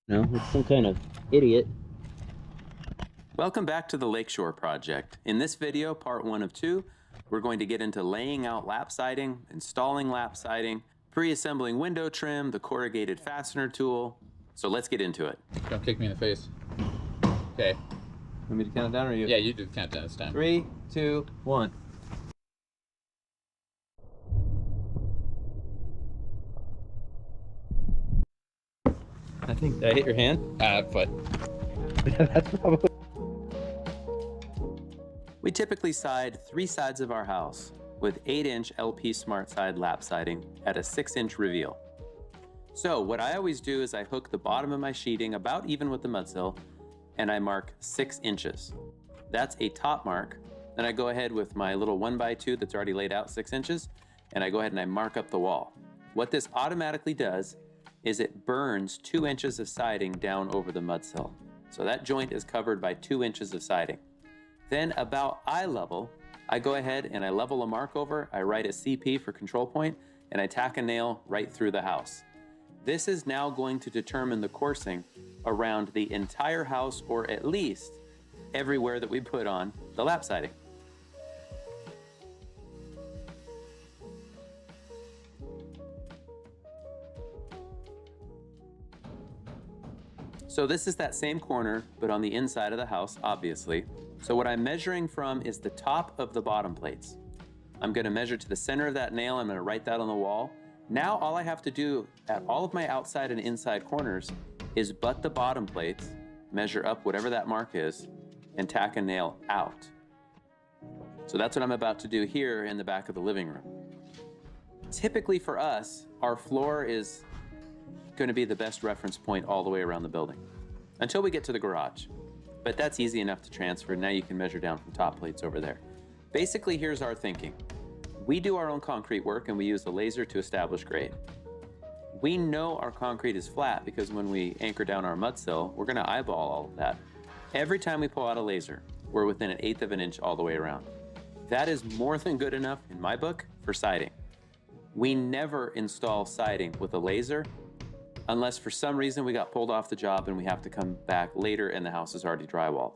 No, it's some kind of idiot. Welcome back to the Lakeshore Project. In this video, part 1 of 2, we're going to get into laying out lap siding, installing lap siding, pre-assembling window trim, the corrugated fastener tool. So let's get into it. Don't kick me in the face. Okay. Want me to count it down or you? Yeah, you do the countdown this time. 3, 2, 1. I think, did I hit your hand? But That's probably. We typically side 3 sides of our house with 8-inch LP Smart Side lap siding at a 6-inch reveal. So what I always do is I hook the bottom of my sheeting about even with the mudsill, and I mark 6 inches. That's a top mark. Then I go ahead with my little 1x2 that's already laid out 6 inches, and I go ahead and I mark up the wall. What this automatically does is it burns 2 inches of siding down over the mudsill. So that joint is covered by 2 inches of siding. Then about eye level, I go ahead and I level a mark over, I write a CP for control point, and I tack a nail right through the house. This is now going to determine the coursing around the entire house, or at least everywhere that we put on the lap siding. So this is that same corner, but on the inside of the house, obviously. So what I'm measuring from is the top of the bottom plates. I'm gonna measure to the center of that nail, I'm gonna write that on the wall. Now all I have to do at all of my outside and inside corners is butt the bottom plates, measure up whatever that mark is, and tack a nail out. So that's what I'm about to do here in the back of the living room. Typically for us, our floor is going to be the best reference point all the way around the building until we get to the garage. But that's easy enough to transfer. Now you can measure down from top plates over there. Basically, here's our thinking. We do our own concrete work and we use the laser to establish grade. We know our concrete is flat because when we anchor down our mudsill, we're going to eyeball all of that. Every time we pull out a laser, we're within 1/8 of an inch all the way around. That is more than good enough in my book for siding. We never install siding with a laser unless for some reason we got pulled off the job and we have to come back later and the house is already drywalled.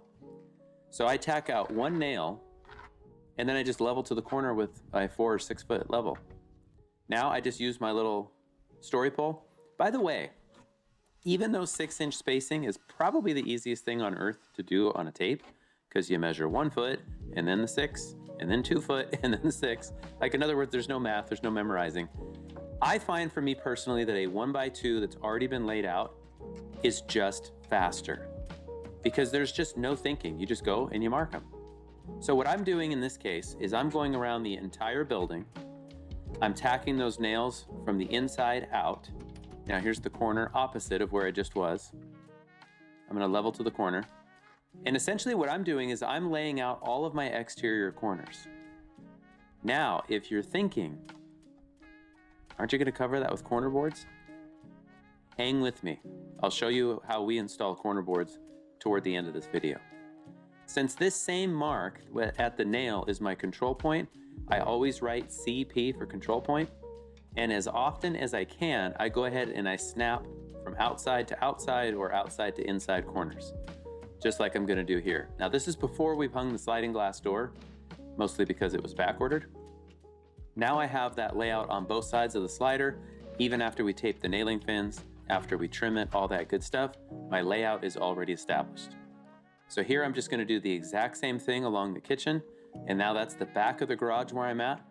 So I tack out one nail and then I just level to the corner with a 4 or 6 foot level. Now I just use my little story pole. By the way, even though 6-inch spacing is probably the easiest thing on earth to do on a tape, because you measure 1 foot and then the 6 and then 2 foot and then the 6. Like, in other words, there's no math, there's no memorizing. I find for me personally that a 1x2 that's already been laid out is just faster because there's just no thinking. You just go and you mark them. So what I'm doing in this case is I'm going around the entire building. I'm tacking those nails from the inside out. Now here's the corner opposite of where I just was. I'm gonna level to the corner. And essentially what I'm doing is I'm laying out all of my exterior corners. Now, if you're thinking, aren't you gonna cover that with corner boards? Hang with me. I'll show you how we install corner boards toward the end of this video. Since this same mark at the nail is my control point, I always write CP for control point. And as often as I can, I go ahead and I snap from outside to outside or outside to inside corners, just like I'm gonna do here. Now this is before we've hung the sliding glass door, mostly because it was back ordered. Now I have that layout on both sides of the slider. Even after we tape the nailing fins, after we trim it, all that good stuff, my layout is already established. So here I'm just gonna do the exact same thing along the kitchen, and now that's the back of the garage where I'm at.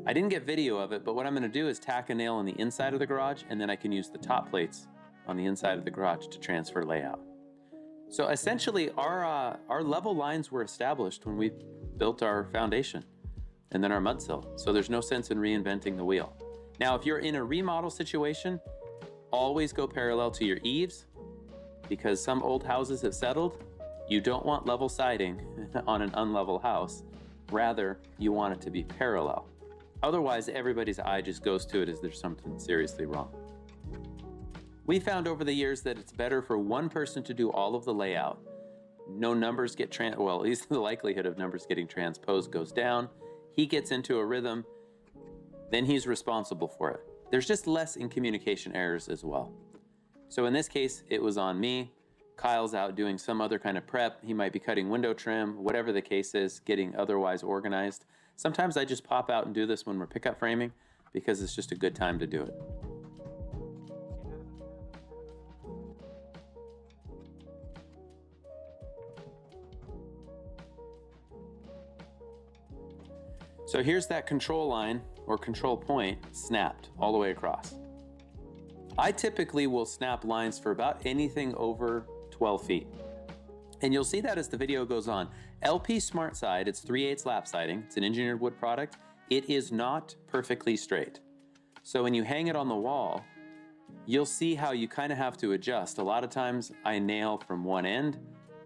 I didn't get video of it, but what I'm gonna do is tack a nail on the inside of the garage, and then I can use the top plates on the inside of the garage to transfer layout. So essentially our level lines were established when we built our foundation and then our mudsill. So there's no sense in reinventing the wheel. Now, if you're in a remodel situation, always go parallel to your eaves because some old houses have settled. You don't want level siding on an unlevel house. Rather, you want it to be parallel. Otherwise, everybody's eye just goes to it as there's something seriously wrong. We found over the years that it's better for one person to do all of the layout. No numbers get well, at least the likelihood of numbers getting transposed goes down. He gets into a rhythm, then he's responsible for it. There's just less in communication errors as well. So in this case, it was on me. Kyle's out doing some other kind of prep. He might be cutting window trim, whatever the case is, getting otherwise organized. Sometimes I just pop out and do this when we're pickup framing because it's just a good time to do it. So here's that control line or control point snapped all the way across. I typically will snap lines for about anything over 12 feet. And you'll see that as the video goes on. LP Smart Side, it's 3/8 lap siding. It's an engineered wood product. It is not perfectly straight. So when you hang it on the wall, you'll see how you kind of have to adjust. A lot of times I nail from one end,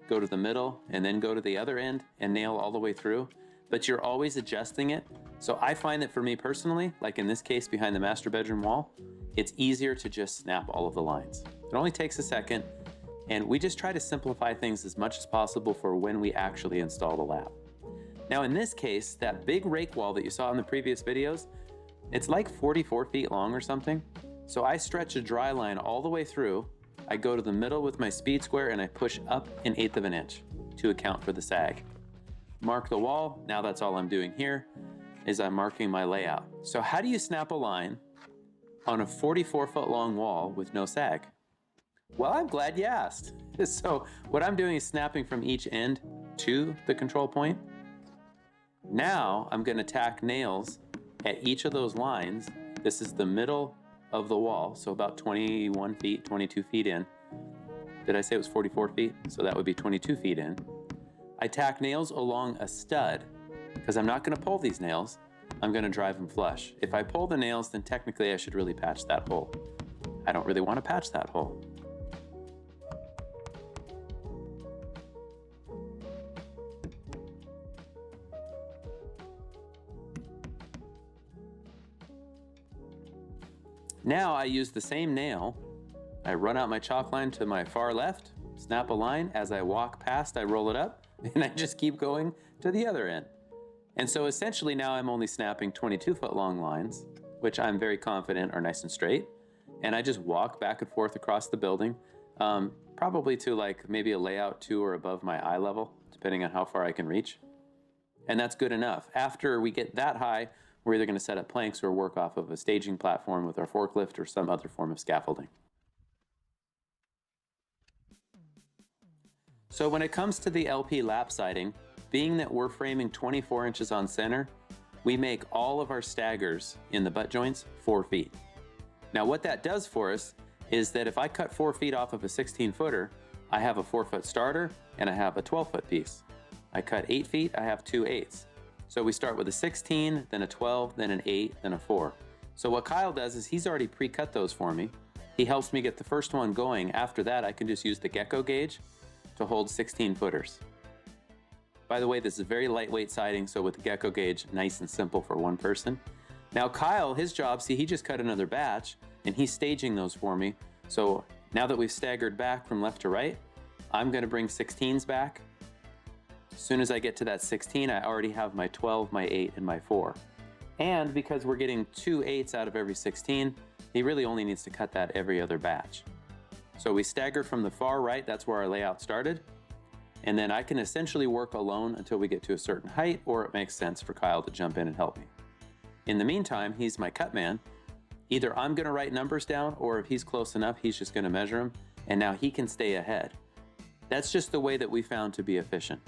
go to the middle, and then go to the other end and nail all the way through. But you're always adjusting it. So I find that for me personally, like in this case behind the master bedroom wall, it's easier to just snap all of the lines. It only takes a second, and we just try to simplify things as much as possible for when we actually install the lap. Now in this case, that big rake wall that you saw in the previous videos, it's like 44 feet long or something. So I stretch a dry line all the way through. I go to the middle with my speed square and I push up 1/8 of an inch to account for the sag. Mark the wall. Now that's all I'm doing here is I'm marking my layout. So how do you snap a line on a 44-foot long wall with no sag? Well, I'm glad you asked. So what I'm doing is snapping from each end to the control point. Now I'm going to tack nails at each of those lines. This is the middle of the wall, so about 21 feet, 22 feet in. Did I say it was 44 feet? So that would be 22 feet in. I tack nails along a stud because I'm not going to pull these nails. I'm going to drive them flush. If I pull the nails, then technically I should really patch that hole. I don't really want to patch that hole. Now I use the same nail. I run out my chalk line to my far left, snap a line. As I walk past, I roll it up, and I just keep going to the other end. And so essentially now I'm only snapping 22-foot long lines, which I'm very confident are nice and straight. And I just walk back and forth across the building, probably to like maybe a layout 2 or above my eye level, depending on how far I can reach. And that's good enough. After we get that high, we're either going to set up planks or work off of a staging platform with our forklift or some other form of scaffolding. So when it comes to the LP lap siding, being that we're framing 24 inches on center, we make all of our staggers in the butt joints 4 feet. Now what that does for us is that if I cut 4 feet off of a 16-footer, I have a 4-foot starter and I have a 12-foot piece. I cut 8 feet, I have 2 8s. So we start with a 16, then a 12, then an 8, then a 4. So what Kyle does is he's already pre-cut those for me. He helps me get the first one going. After that, I can just use the gecko gauge to hold 16 footers. By the way, this is very lightweight siding, so with the gecko gauge, nice and simple for one person. Now Kyle, his job, see, he just cut another batch and he's staging those for me. So now that we've staggered back from left to right, I'm gonna bring 16s back. As soon as I get to that 16, I already have my 12, my 8, and my 4. And because we're getting 2 8s out of every 16, he really only needs to cut that every other batch. So we stagger from the far right, that's where our layout started. And then I can essentially work alone until we get to a certain height, or it makes sense for Kyle to jump in and help me. In the meantime, he's my cut man. Either I'm gonna write numbers down, or if he's close enough, he's just gonna measure them, and now he can stay ahead. That's just the way that we found to be efficient.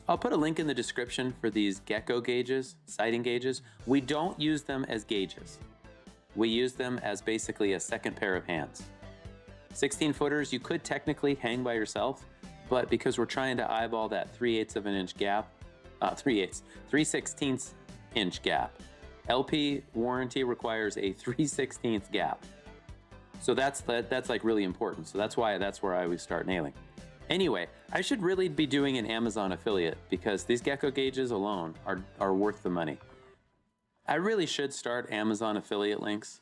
I'll put a link in the description for these gecko gauges, siding gauges. We don't use them as gauges. We use them as basically a second pair of hands. 16-footers you could technically hang by yourself, but because we're trying to eyeball that 3/8 of an inch gap, 3/16 inch gap. LP warranty requires a 3/16 gap. So that's like really important. So that's where I always start nailing. Anyway, I should really be doing an Amazon affiliate because these gecko gauges alone are worth the money. I really should start Amazon affiliate links,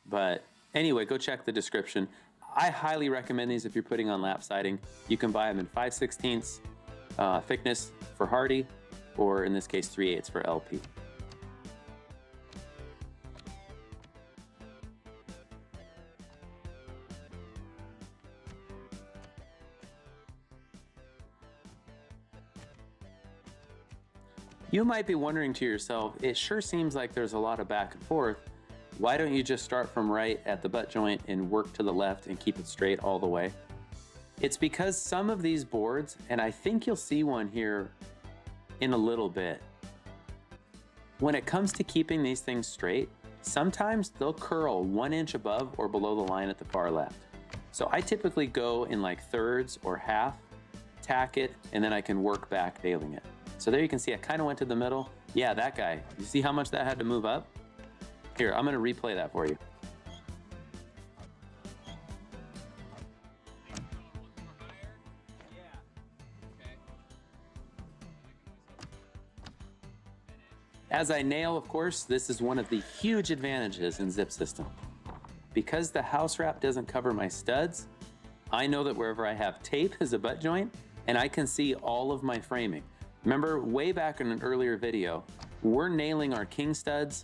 but anyway, go check the description. I highly recommend these if you're putting on lap siding. You can buy them in 5/16 thickness for Hardy, or in this case 3/8 for LP. You might be wondering to yourself, it sure seems like there's a lot of back and forth. Why don't you just start from right at the butt joint and work to the left and keep it straight all the way? It's because some of these boards, and I think you'll see one here in a little bit, when it comes to keeping these things straight, sometimes they'll curl 1 inch above or below the line at the far left. So I typically go in like thirds or half, tack it, and then I can work back nailing it. So there you can see I kind of went to the middle. Yeah, that guy. You see how much that had to move up? Here, I'm gonna replay that for you. As I nail, of course, this is one of the huge advantages in Zip System. Because the house wrap doesn't cover my studs, I know that wherever I have tape is a butt joint, and I can see all of my framing. Remember, way back in an earlier video, we're nailing our king studs,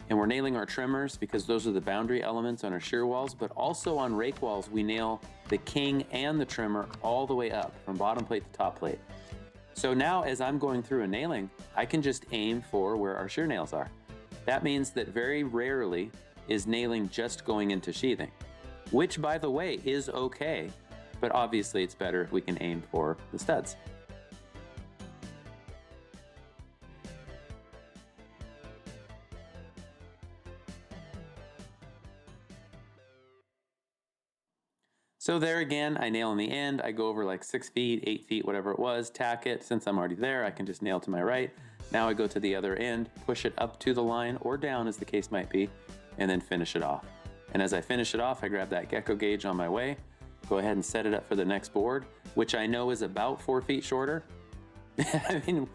and we're nailing our trimmers because those are the boundary elements on our shear walls, but also on rake walls, we nail the king and the trimmer all the way up from bottom plate to top plate. So now as I'm going through a nailing, I can just aim for where our shear nails are. That means that very rarely is nailing just going into sheathing, which by the way is okay, but obviously it's better if we can aim for the studs. So there again, I nail in the end. I go over like 6 feet, 8 feet, whatever it was, tack it. Since I'm already there, I can just nail to my right. Now I go to the other end, push it up to the line or down as the case might be, and then finish it off. And as I finish it off, I grab that gecko gauge on my way, go ahead and set it up for the next board, which I know is about 4 feet shorter. I mean,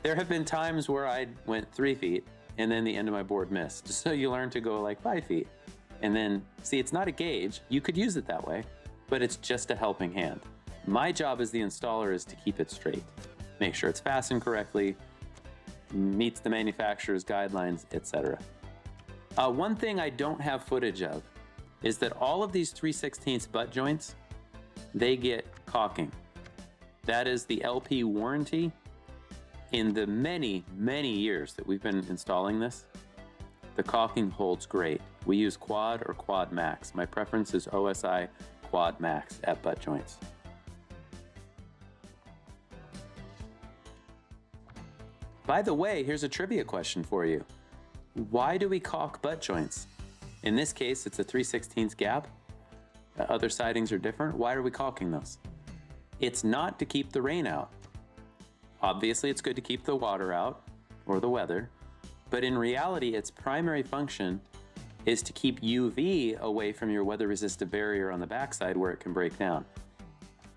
there have been times where I went 3 feet and then the end of my board missed. So you learn to go like 5 feet. And then, see, it's not a gauge. You could use it that way, but it's just a helping hand. My job as the installer is to keep it straight. Make sure it's fastened correctly, meets the manufacturer's guidelines, etc. One thing I don't have footage of is that all of these 3/16 butt joints, they get caulking. That is the LP warranty. In the many, many years that we've been installing this, the caulking holds great. We use Quad or Quad Max. My preference is OSI Quad Max at butt joints. By the way, here's a trivia question for you. Why do we caulk butt joints? In this case, it's a 3/16 gap. Other sidings are different. Why are we caulking those? It's not to keep the rain out. Obviously, it's good to keep the water out or the weather, but in reality, its primary function is to keep UV away from your weather-resistant barrier on the backside where it can break down.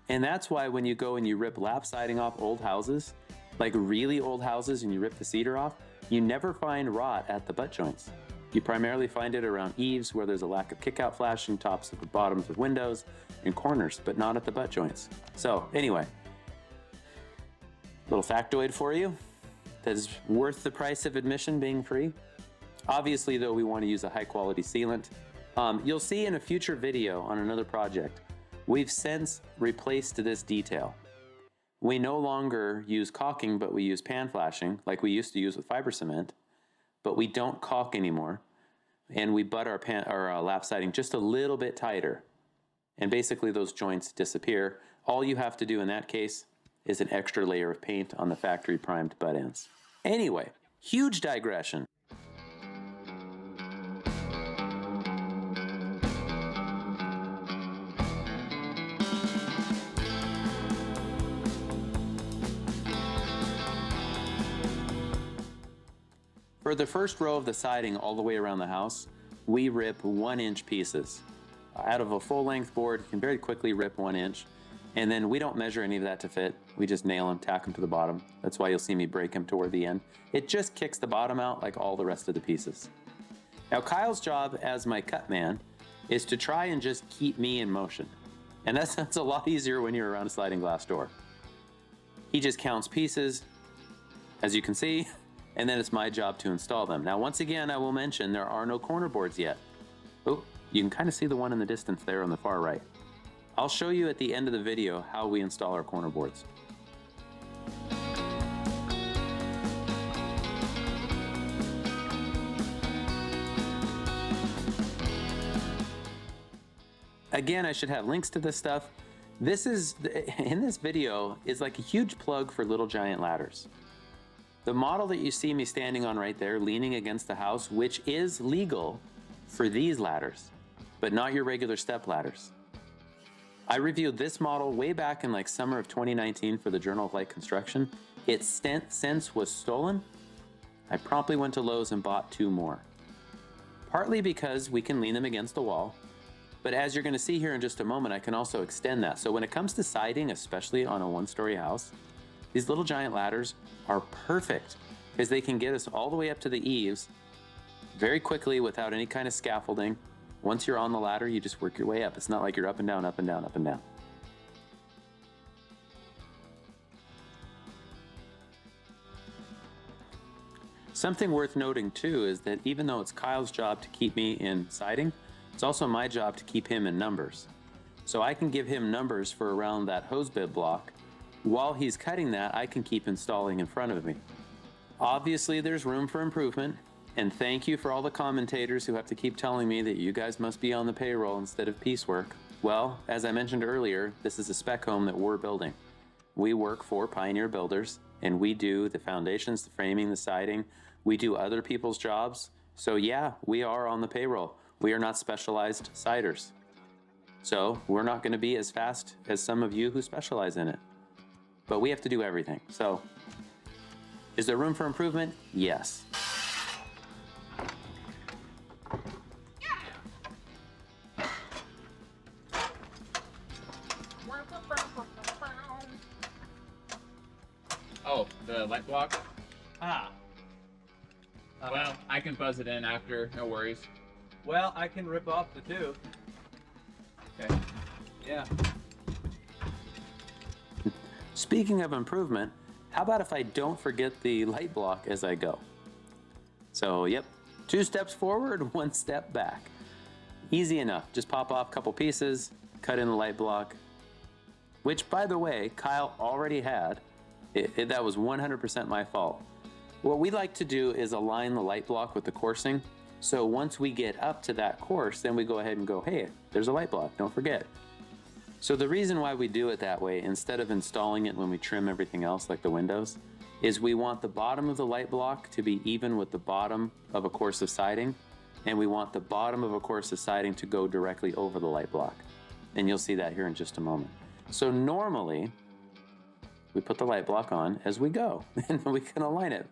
And that's why when you go and you rip lap siding off old houses, like really old houses, and you rip the cedar off, you never find rot at the butt joints. You primarily find it around eaves where there's a lack of kickout flashing, tops of the bottoms of windows, and corners, but not at the butt joints. So anyway, little factoid for you that is worth the price of admission being free. Obviously though, we want to use a high quality sealant. You'll see in a future video on another project, we've since replaced this detail. We no longer use caulking, but we use pan flashing like we used to use with fiber cement, but we don't caulk anymore. And we butt our lap siding just a little bit tighter. And basically those joints disappear. All you have to do in that case is an extra layer of paint on the factory primed butt ends. Anyway, huge digression. For the first row of the siding all the way around the house, we rip 1-inch pieces. Out of a full-length board, you can very quickly rip 1 inch, and then we don't measure any of that to fit. We just nail them, tack them to the bottom. That's why you'll see me break them toward the end. It just kicks the bottom out like all the rest of the pieces. Now Kyle's job as my cut man is to try and just keep me in motion. And that's a lot easier when you're around a sliding glass door. He just counts pieces, as you can see, and then it's my job to install them. Now, once again, I will mention there are no corner boards yet. Oh, you can kind of see the one in the distance there on the far right. I'll show you at the end of the video how we install our corner boards. Again, I should have links to this stuff. In this video is like a huge plug for Little Giant ladders. The model that you see me standing on right there, leaning against the house, which is legal for these ladders, but not your regular step ladders. I reviewed this model way back in like summer of 2019 for the Journal of Light Construction. Its since was stolen. I promptly went to Lowe's and bought 2 more. Partly because we can lean them against the wall, but as you're going to see here in just a moment, I can also extend that. So when it comes to siding, especially on a 1-story house, these Little Giant ladders are perfect because they can get us all the way up to the eaves very quickly without any kind of scaffolding. Once you're on the ladder, you just work your way up. It's not like you're up and down, up and down, up and down. Something worth noting too is that even though it's Kyle's job to keep me in siding, it's also my job to keep him in numbers. So I can give him numbers for around that hose bib block. While he's cutting that, I can keep installing in front of me. Obviously, there's room for improvement, and thank you for all the commentators who have to keep telling me that you guys must be on the payroll instead of piecework. Well, as I mentioned earlier, this is a spec home that we're building. We work for Pioneer Builders, and we do the foundations, the framing, the siding. We do other people's jobs. So yeah, we are on the payroll. We are not specialized siders. So we're not going to be as fast as some of you who specialize in it. But we have to do everything. So is there room for improvement? Yes. Oh, the light block? Ah. Well, I can buzz it in after, no worries. Well, I can rip off the tube. Okay. Yeah. Speaking of improvement, how about if I don't forget the light block as I go? So, yep, 2 steps forward, 1 step back. Easy enough. Just pop off a couple pieces, cut in the light block, which, by the way, Kyle already had. That was 100% my fault. What we like to do is align the light block with the coursing. So once we get up to that course, then we go ahead and go, hey, there's a light block, don't forget. So the reason why we do it that way, instead of installing it when we trim everything else like the windows, is we want the bottom of the light block to be even with the bottom of a course of siding, and we want the bottom of a course of siding to go directly over the light block. And you'll see that here in just a moment. So normally, we put the light block on as we go, and then we can align it.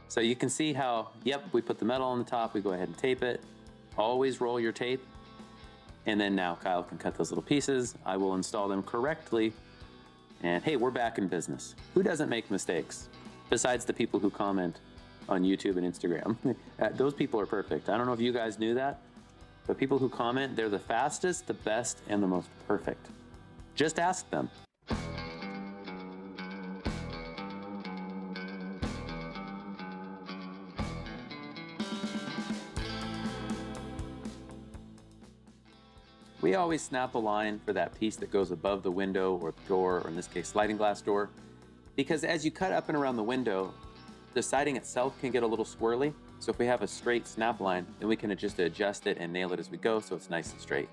So you can see how, yep, we put the metal on the top, we go ahead and tape it. Always roll your tape. And then now Kyle can cut those little pieces. I will install them correctly. And hey, we're back in business. Who doesn't make mistakes? Besides the people who comment on YouTube and Instagram. Those people are perfect. I don't know if you guys knew that, but people who comment, they're the fastest, the best, and the most perfect. Just ask them. We always snap a line for that piece that goes above the window or the door, or in this case, sliding glass door, because as you cut up and around the window, the siding itself can get a little swirly. So if we have a straight snap line, then we can just adjust it and nail it as we go so it's nice and straight.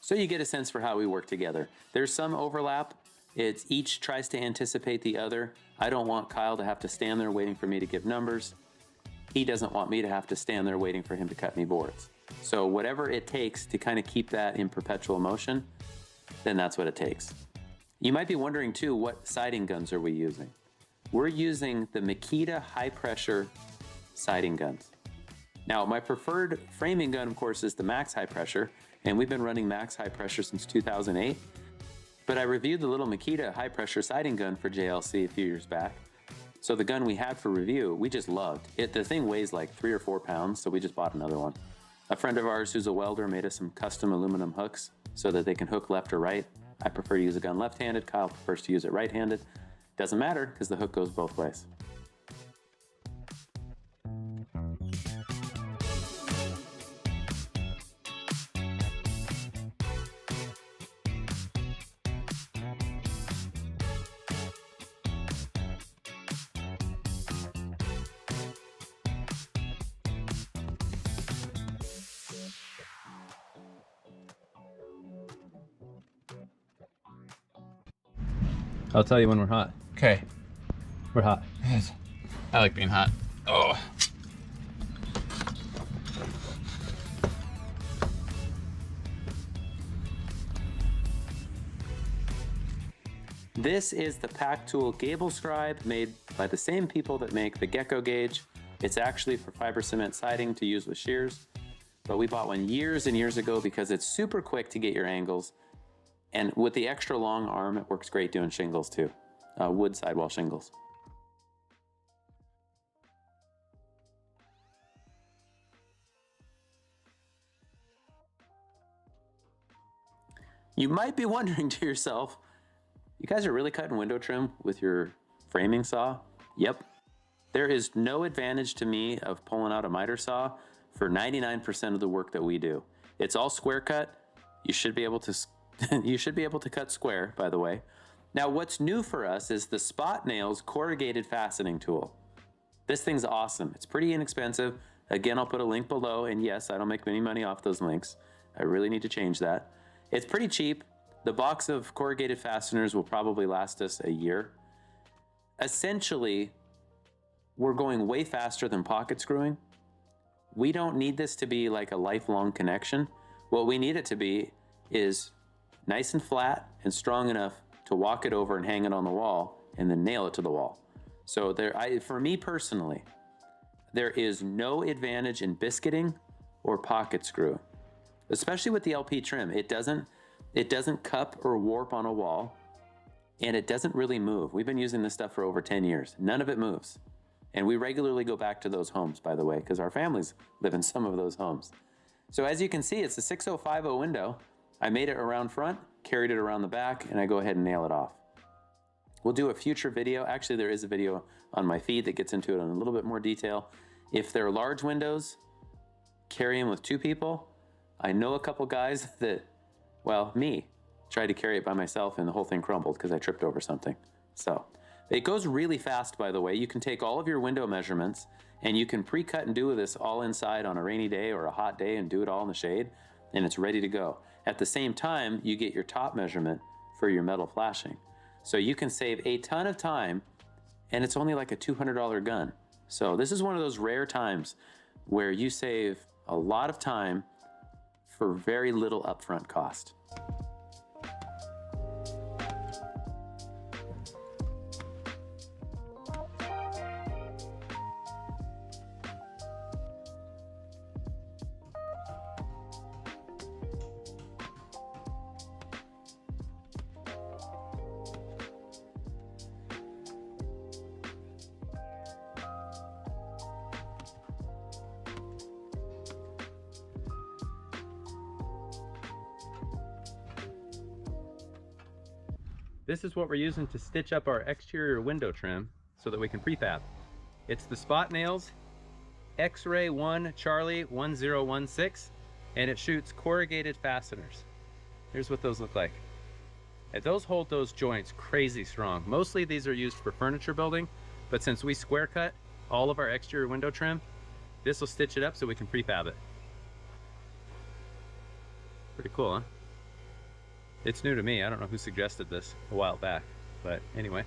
So you get a sense for how we work together. There's some overlap. It's each tries to anticipate the other. I don't want Kyle to have to stand there waiting for me to give numbers. He doesn't want me to have to stand there waiting for him to cut me boards. So whatever it takes to kind of keep that in perpetual motion, then that's what it takes. You might be wondering too, what siding guns are we using? We're using the Makita high pressure siding guns. Now, my preferred framing gun, of course, is the Max high pressure, and we've been running Max high pressure since 2008. But I reviewed the little Makita high pressure siding gun for JLC a few years back. So the gun we had for review, we just loved it. The thing weighs like 3 or 4 pounds, so we just bought another one. A friend of ours who's a welder made us some custom aluminum hooks so that they can hook left or right. I prefer to use a gun left-handed. Kyle prefers to use it right-handed. Doesn't matter because the hook goes both ways. I'll tell you when we're hot. Okay. We're hot. I like being hot. Oh. This is the Pack Tool Gable Scribe made by the same people that make the Gecko Gauge. It's actually for fiber cement siding to use with shears, but we bought one years and years ago because it's super quick to get your angles. And with the extra long arm, it works great doing shingles too, wood sidewall shingles. You might be wondering to yourself, you guys are really cutting window trim with your framing saw? Yep. There is no advantage to me of pulling out a miter saw for 99% of the work that we do. It's all square cut. You should be able to you should be able to cut square, by the way. Now, what's new for us is the Spot Nails corrugated fastening tool. This thing's awesome. It's pretty inexpensive. Again, I'll put a link below, and yes, I don't make any money off those links. I really need to change that. It's pretty cheap. The box of corrugated fasteners will probably last us a year. Essentially, we're going way faster than pocket screwing. We don't need this to be like a lifelong connection. What we need it to be is nice and flat and strong enough to walk it over and hang it on the wall and then nail it to the wall. So for me personally, there is no advantage in biscuiting or pocket screw, especially with the LP trim. It doesn't cup or warp on a wall, and it doesn't really move. We've been using this stuff for over 10 years. None of it moves. And we regularly go back to those homes, by the way, because our families live in some of those homes. So as you can see, it's a 6050 window. I made it around front, carried it around the back, and I go ahead and nail it off. We'll do a future video. Actually, there is a video on my feed that gets into it in a little bit more detail. If they're large windows, carry them with 2 people. I know a couple guys that, well, me, tried to carry it by myself and the whole thing crumbled because I tripped over something. So it goes really fast, by the way. You can take all of your window measurements and you can pre-cut and do this all inside on a rainy day or a hot day and do it all in the shade, and it's ready to go. At the same time, you get your top measurement for your metal flashing. So you can save a ton of time, and it's only like a $200 gun. So this is one of those rare times where you save a lot of time for very little upfront cost. This is what we're using to stitch up our exterior window trim so that we can prefab. It's the Spot Nails X-Ray 1 Charlie 1016, and it shoots corrugated fasteners. Here's what those look like. And those hold those joints crazy strong. Mostly these are used for furniture building, but since we square cut all of our exterior window trim, this will stitch it up so we can prefab it. Pretty cool, huh? It's new to me. I don't know who suggested this a while back, but anyway.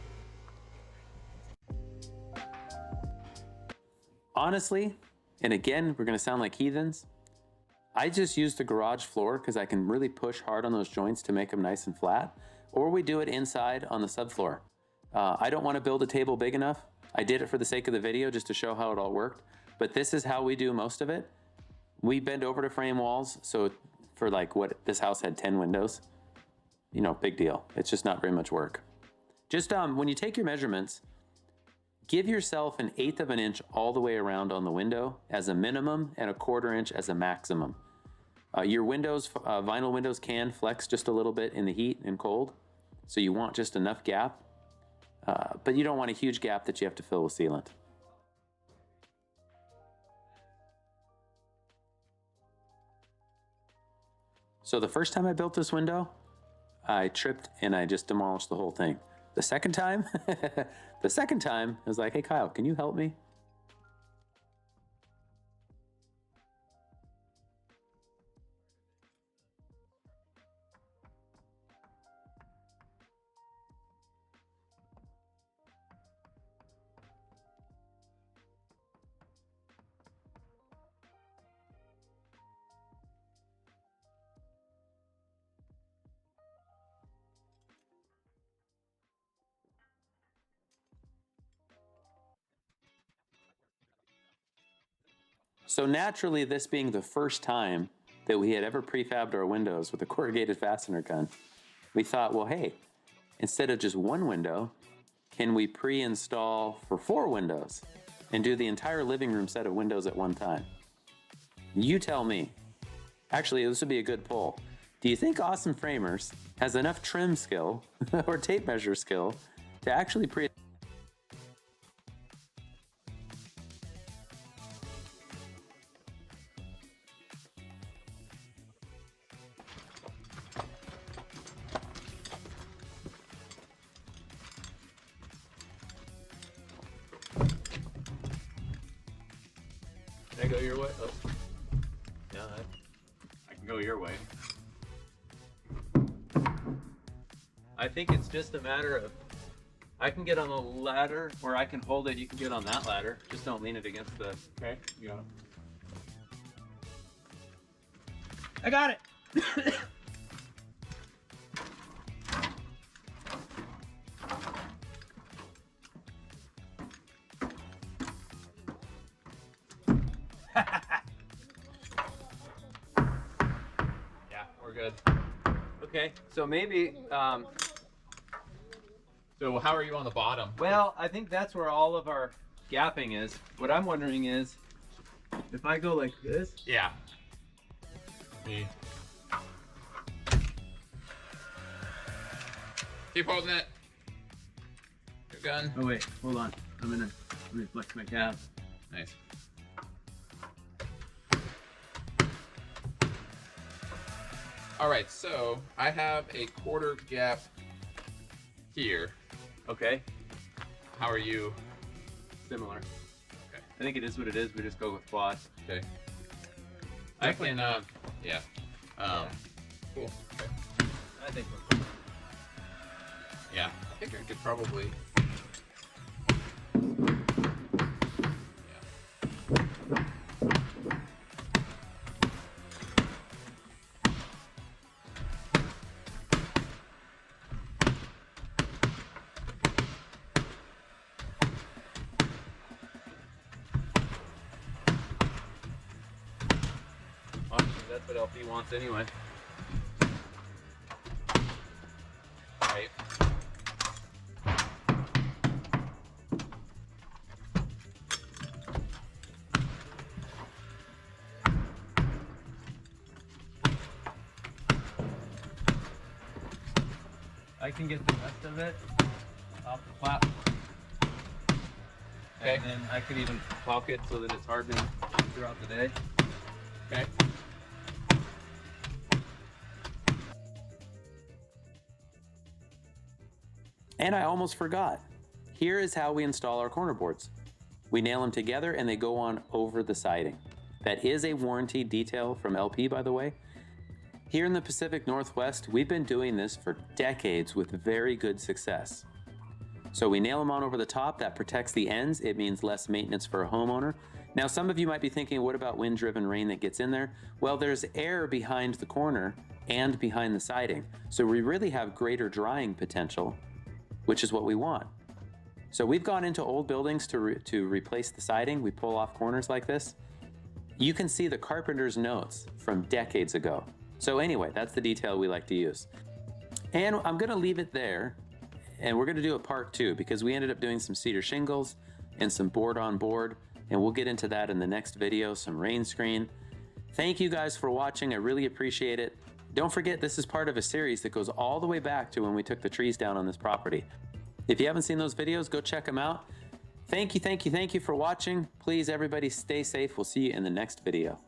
Honestly, and again, we're gonna sound like heathens, I just use the garage floor because I can really push hard on those joints to make them nice and flat, or we do it inside on the subfloor. I don't want to build a table big enough. I did it for the sake of the video just to show how it all worked, but this is how we do most of it. We bend over to frame walls, so for like what this house had 10 windows, you know, big deal. It's just not very much work. Just when you take your measurements, give yourself 1/8 of an inch all the way around on the window as a minimum and 1/4 inch as a maximum. Your windows, vinyl windows can flex just a little bit in the heat and cold, so you want just enough gap, but you don't want a huge gap that you have to fill with sealant. So the first time I built this window, I tripped and I just demolished the whole thing. The second time, I was like, hey Kyle, can you help me? So naturally, this being the first time that we had ever prefabbed our windows with a corrugated fastener gun, we thought, well, hey, instead of just one window, can we pre-install for 4 windows and do the entire living room set of windows at one time? You tell me. Actually, this would be a good poll. Do you think Awesome Framers has enough trim skill or tape measure skill to actually Can I go your way? Oh. Yeah, I can go your way. I think it's just a matter of, I can get on the ladder, or I can hold it. You can get on that ladder. Just don't lean it against the. Okay, you got it. I got it. Yeah, we're good. Okay, so maybe. So how are you on the bottom? Well, I think that's where all of our gapping is. What I'm wondering is, if I go like this. Yeah. Me. Keep holding it. Your gun. Oh wait, hold on. Let me flex my calves. Nice. All right, so I have a 1/4 gap here. Okay. How are you? Similar. Okay. I think it is what it is. We just go with quad. Okay. I I can, yeah. Cool. Okay. I think we're good. Yeah, I think I could probably. Honestly, that's what LP wants anyway. Right. I can get the rest of it off the platform. Okay. And then I could even pocket so that it's hardened throughout the day. Okay. And I almost forgot. Here is how we install our corner boards. We nail them together and they go on over the siding. That is a warranty detail from LP, by the way. Here in the Pacific Northwest, we've been doing this for decades with very good success. So we nail them on over the top, that protects the ends. It means less maintenance for a homeowner. Now, some of you might be thinking, what about wind-driven rain that gets in there? Well, there's air behind the corner and behind the siding. So we really have greater drying potential, which is what we want. So we've gone into old buildings to replace the siding. We pull off corners like this. You can see the carpenter's notes from decades ago. So anyway, that's the detail we like to use. And I'm gonna leave it there, and we're gonna do a part 2 because we ended up doing some cedar shingles and some board on board, and we'll get into that in the next video, some rain screen. Thank you guys for watching, I really appreciate it. Don't forget, this is part of a series that goes all the way back to when we took the trees down on this property. If you haven't seen those videos, go check them out. Thank you for watching. Please, everybody, stay safe. We'll see you in the next video.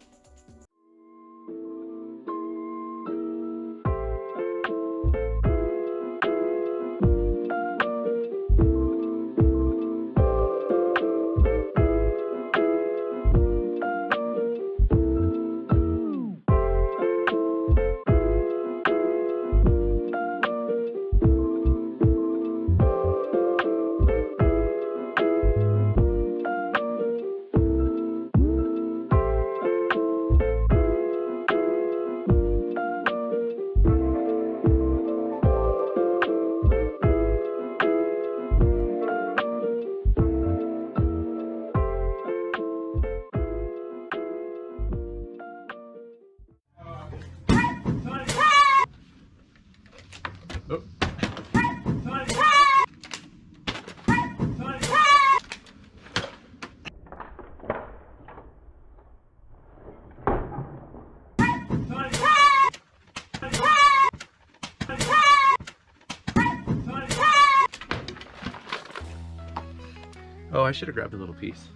Oh, I should have grabbed a little piece.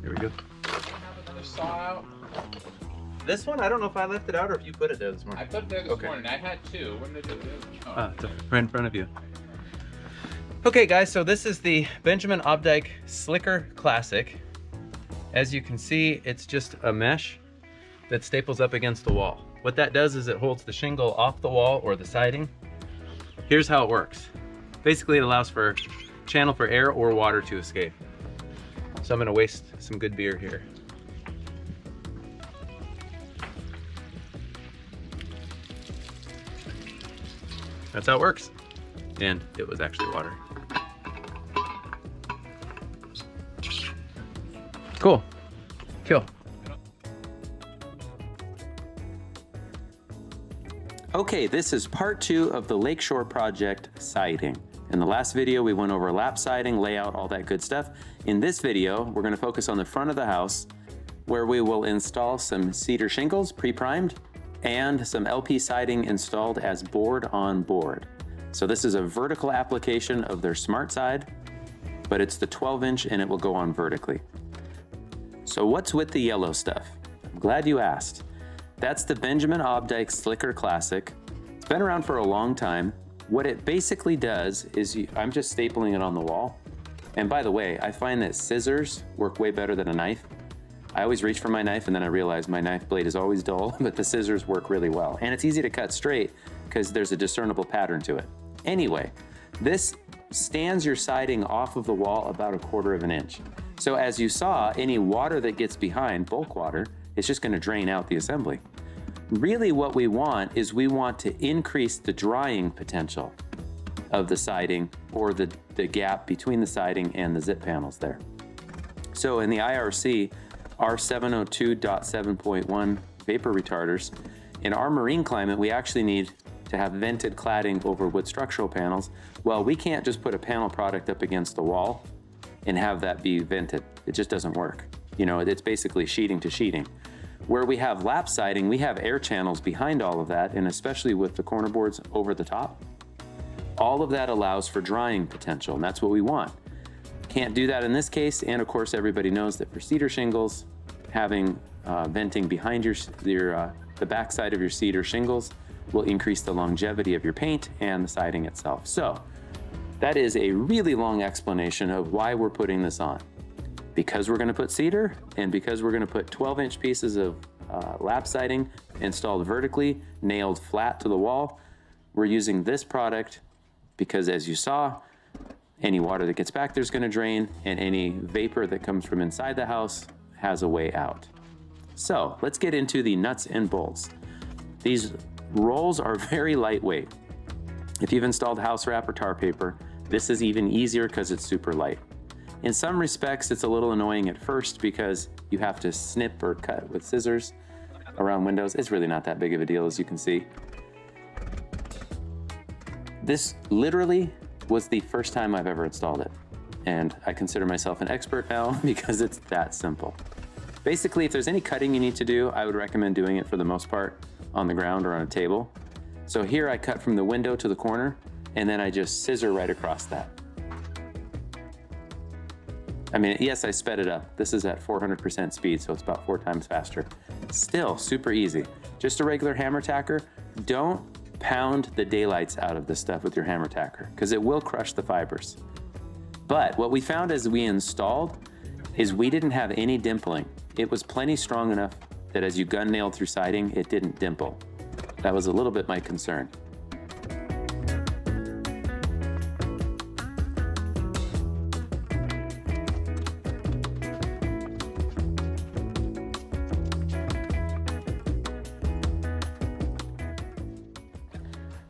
Here we go. Have another saw out. This one, I don't know if I left it out or if you put it there this morning. I put it there this morning. I had 2. When did it do? Oh. It's right in front of you. Okay guys, so this is the Benjamin Opdyke Slicker Classic. As you can see, it's just a mesh that staples up against the wall. What that does is it holds the shingle off the wall or the siding. Here's how it works. Basically, it allows for channel for air or water to escape. So I'm gonna waste some good beer here. That's how it works. And it was actually water. Cool. Cool. Okay, this is part 2 of the Lakeshore Project siding. In the last video, we went over lap siding, layout, all that good stuff. In this video, we're gonna focus on the front of the house where we will install some cedar shingles pre-primed and some LP siding installed as board on board. So this is a vertical application of their smart side, but it's the 12-inch and it will go on vertically. So what's with the yellow stuff? I'm glad you asked. That's the Benjamin Opdyke Slicker Classic. It's been around for a long time. What it basically does is, I'm just stapling it on the wall. And by the way, I find that scissors work way better than a knife. I always reach for my knife and then I realize my knife blade is always dull, but the scissors work really well. And it's easy to cut straight because there's a discernible pattern to it. Anyway, this stands your siding off of the wall about 1/4 inch. So as you saw, any water that gets behind, bulk water, is just gonna drain out the assembly. Really what we want is we want to increase the drying potential of the siding or the gap between the siding and the zip panels there. So in the IRC, R702.7.1 vapor retarders, in our marine climate, we actually need to have vented cladding over wood structural panels. Well, we can't just put a panel product up against the wall and have that be vented. It just doesn't work. You know, it's basically sheeting to sheeting. Where we have lap siding, we have air channels behind all of that, and especially with the corner boards over the top, all of that allows for drying potential, and that's what we want. Can't do that in this case, and of course everybody knows that for cedar shingles, having venting behind the backside of your cedar shingles will increase the longevity of your paint and the siding itself. So that is a really long explanation of why we're putting this on. Because we're gonna put cedar and because we're gonna put 12-inch pieces of lap siding installed vertically, nailed flat to the wall. We're using this product because, as you saw, any water that gets back there is going to drain, and any vapor that comes from inside the house has a way out. So let's get into the nuts and bolts. These rolls are very lightweight. If you've installed house wrap or tar paper, this is even easier because it's super light. In some respects, it's a little annoying at first because you have to snip or cut with scissors around windows. It's really not that big of a deal, as you can see. This literally was the first time I've ever installed it, and I consider myself an expert now because it's that simple. Basically, if there's any cutting you need to do, I would recommend doing it for the most part on the ground or on a table. So here I cut from the window to the corner, and then I just scissor right across that. I mean, yes, I sped it up. This is at 400% speed, so it's about 4 times faster. Still super easy. Just a regular hammer tacker. Don't pound the daylights out of this stuff with your hammer tacker because it will crush the fibers. But what we found as we installed is we didn't have any dimpling. It was plenty strong enough that as you gun nailed through siding, it didn't dimple. That was a little bit my concern.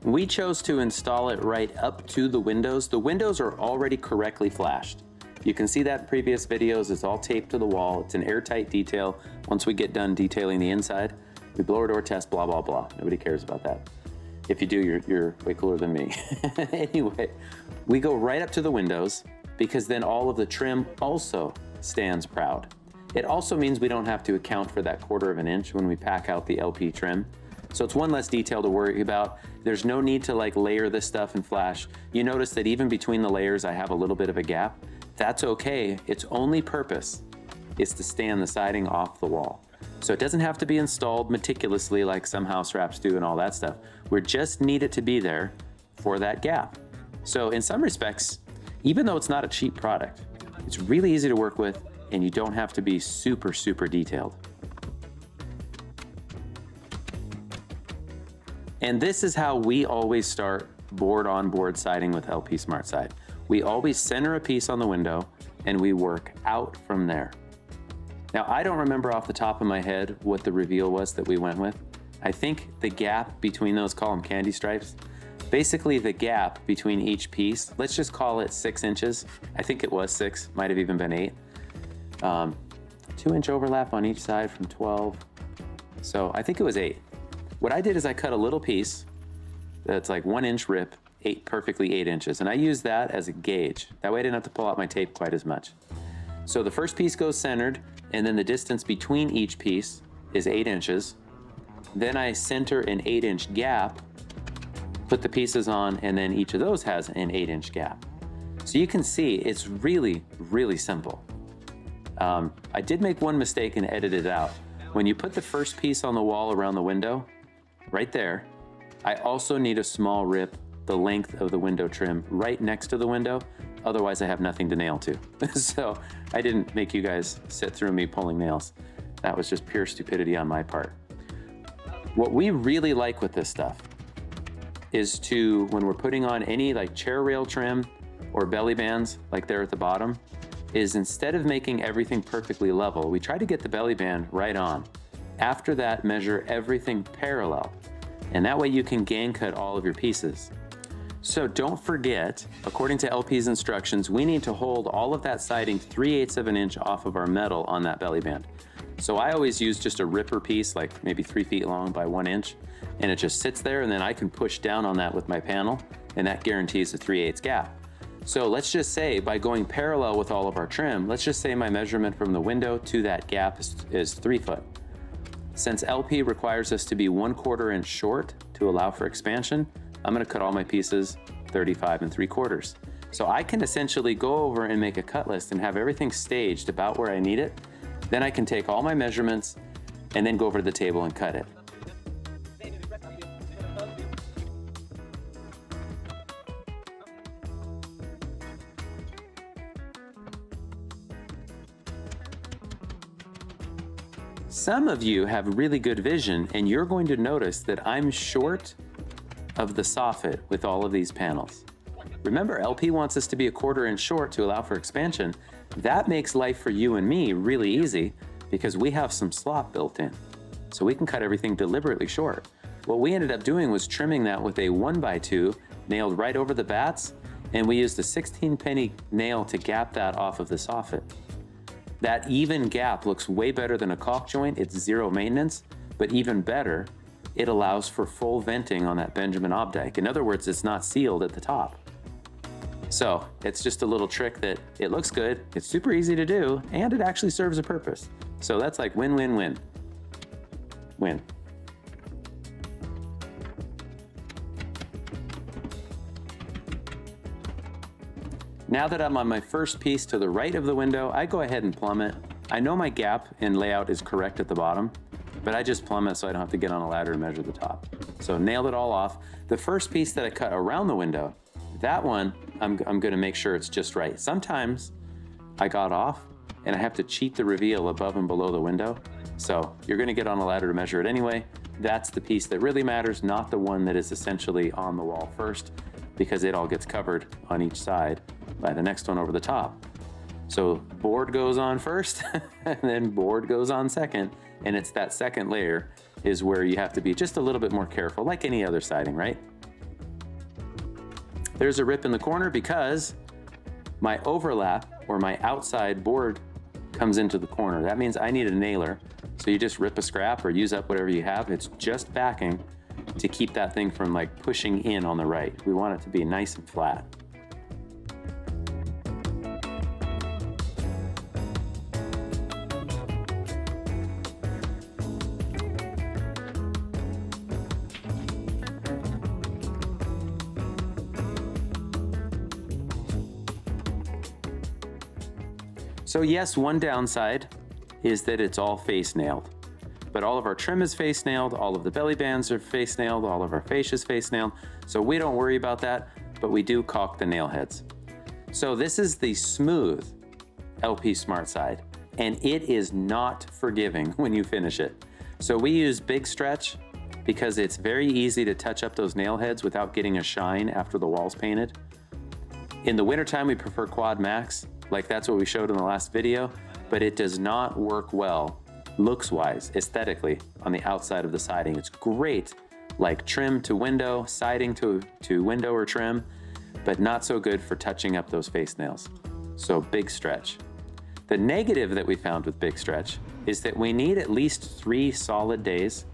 We chose to install it right up to the windows. The windows are already correctly flashed. You can see that in previous videos. It's all taped to the wall. It's an airtight detail. Once we get done detailing the inside, we blower door test, blah, blah, blah. Nobody cares about that. If you do, you're way cooler than me. Anyway, we go right up to the windows because then all of the trim also stands proud. It also means we don't have to account for that 1/4 inch when we pack out the LP trim. So it's one less detail to worry about. There's no need to like layer this stuff and flash. You notice that even between the layers, I have a little bit of a gap. That's okay. Its only purpose is to stand the siding off the wall. So it doesn't have to be installed meticulously like some house wraps do and all that stuff. We just need it to be there for that gap. So in some respects, even though it's not a cheap product, it's really easy to work with and you don't have to be super, super detailed. And this is how we always start board-on-board siding with LP SmartSide. We always center a piece on the window and we work out from there. Now, I don't remember off the top of my head what the reveal was that we went with. I think the gap between those, call them candy stripes, basically the gap between each piece, let's just call it 6 inches. I think it was 6, might have even been 8. 2-inch overlap on each side from 12. So I think it was 8. What I did is I cut a little piece that's like 1-inch rip, perfectly 8 inches. And I used that as a gauge. That way I didn't have to pull out my tape quite as much. So the first piece goes centered, and then the distance between each piece is 8 inches. Then I center an 8-inch gap, put the pieces on, and then each of those has an 8-inch gap. So you can see it's really, really simple. I did make one mistake and edit it out. When you put the first piece on the wall around the window, right there, I also need a small rip the length of the window trim right next to the window. Otherwise I have nothing to nail to. So I didn't make you guys sit through me pulling nails. That was just pure stupidity on my part. What we really like with this stuff is to, when we're putting on any like chair rail trim or belly bands like there at the bottom, is instead of making everything perfectly level, we try to get the belly band right on. After that, measure everything parallel. And that way you can gang cut all of your pieces. So don't forget, according to LP's instructions, we need to hold all of that siding 3/8 of an inch off of our metal on that belly band. So I always use just a ripper piece, like maybe 3 feet long by 1 inch, and it just sits there, and then I can push down on that with my panel, and that guarantees a 3/8 gap. So let's just say by going parallel with all of our trim, let's just say my measurement from the window to that gap is 3 foot. Since LP requires us to be 1/4 inch short to allow for expansion, I'm gonna cut all my pieces 35 3/4. So I can essentially go over and make a cut list and have everything staged about where I need it. Then I can take all my measurements and then go over to the table and cut it. Some of you have really good vision, and you're going to notice that I'm short of the soffit with all of these panels. Remember, LP wants us to be a 1/4 inch short to allow for expansion. That makes life for you and me really easy because we have some slot built in. So we can cut everything deliberately short. What we ended up doing was trimming that with a 1x2 nailed right over the bats, and we used a 16-penny nail to gap that off of the soffit. That even gap looks way better than a caulk joint. It's zero maintenance, but even better, it allows for full venting on that Benjamin Obdyke. In other words, it's not sealed at the top. So it's just a little trick that it looks good, it's super easy to do, and it actually serves a purpose. So that's like win, win, win. Win. Now that I'm on my first piece to the right of the window, I go ahead and plumb it. I know my gap and layout is correct at the bottom, but I just plumb it so I don't have to get on a ladder and measure the top. So nailed it all off. The first piece that I cut around the window, that one, I'm gonna make sure it's just right. Sometimes I got off and I have to cheat the reveal above and below the window. So you're gonna get on a ladder to measure it anyway. That's the piece that really matters, not the one that is essentially on the wall first, because it all gets covered on each side by the next one over the top. So board goes on first, and then board goes on second, and it's that second layer is where you have to be just a little bit more careful, like any other siding, right? There's a rip in the corner because my overlap or my outside board comes into the corner. That means I need a nailer. So you just rip a scrap or use up whatever you have. It's just backing to keep that thing from like pushing in on the right. We want it to be nice and flat. So yes, one downside is that it's all face nailed, but all of our trim is face nailed, all of the belly bands are face nailed, all of our fascia is face nailed. So we don't worry about that, but we do caulk the nail heads. So this is the smooth LP Smart side, and it is not forgiving when you finish it. So we use Big Stretch because it's very easy to touch up those nail heads without getting a shine after the wall's painted. In the wintertime, we prefer Quad Max. Like that's what we showed in the last video, but it does not work well, looks-wise, aesthetically, on the outside of the siding. It's great, like trim to window, siding to window or trim, but not so good for touching up those face nails. So Big Stretch. The negative that we found with Big Stretch is that we need at least 3 solid days,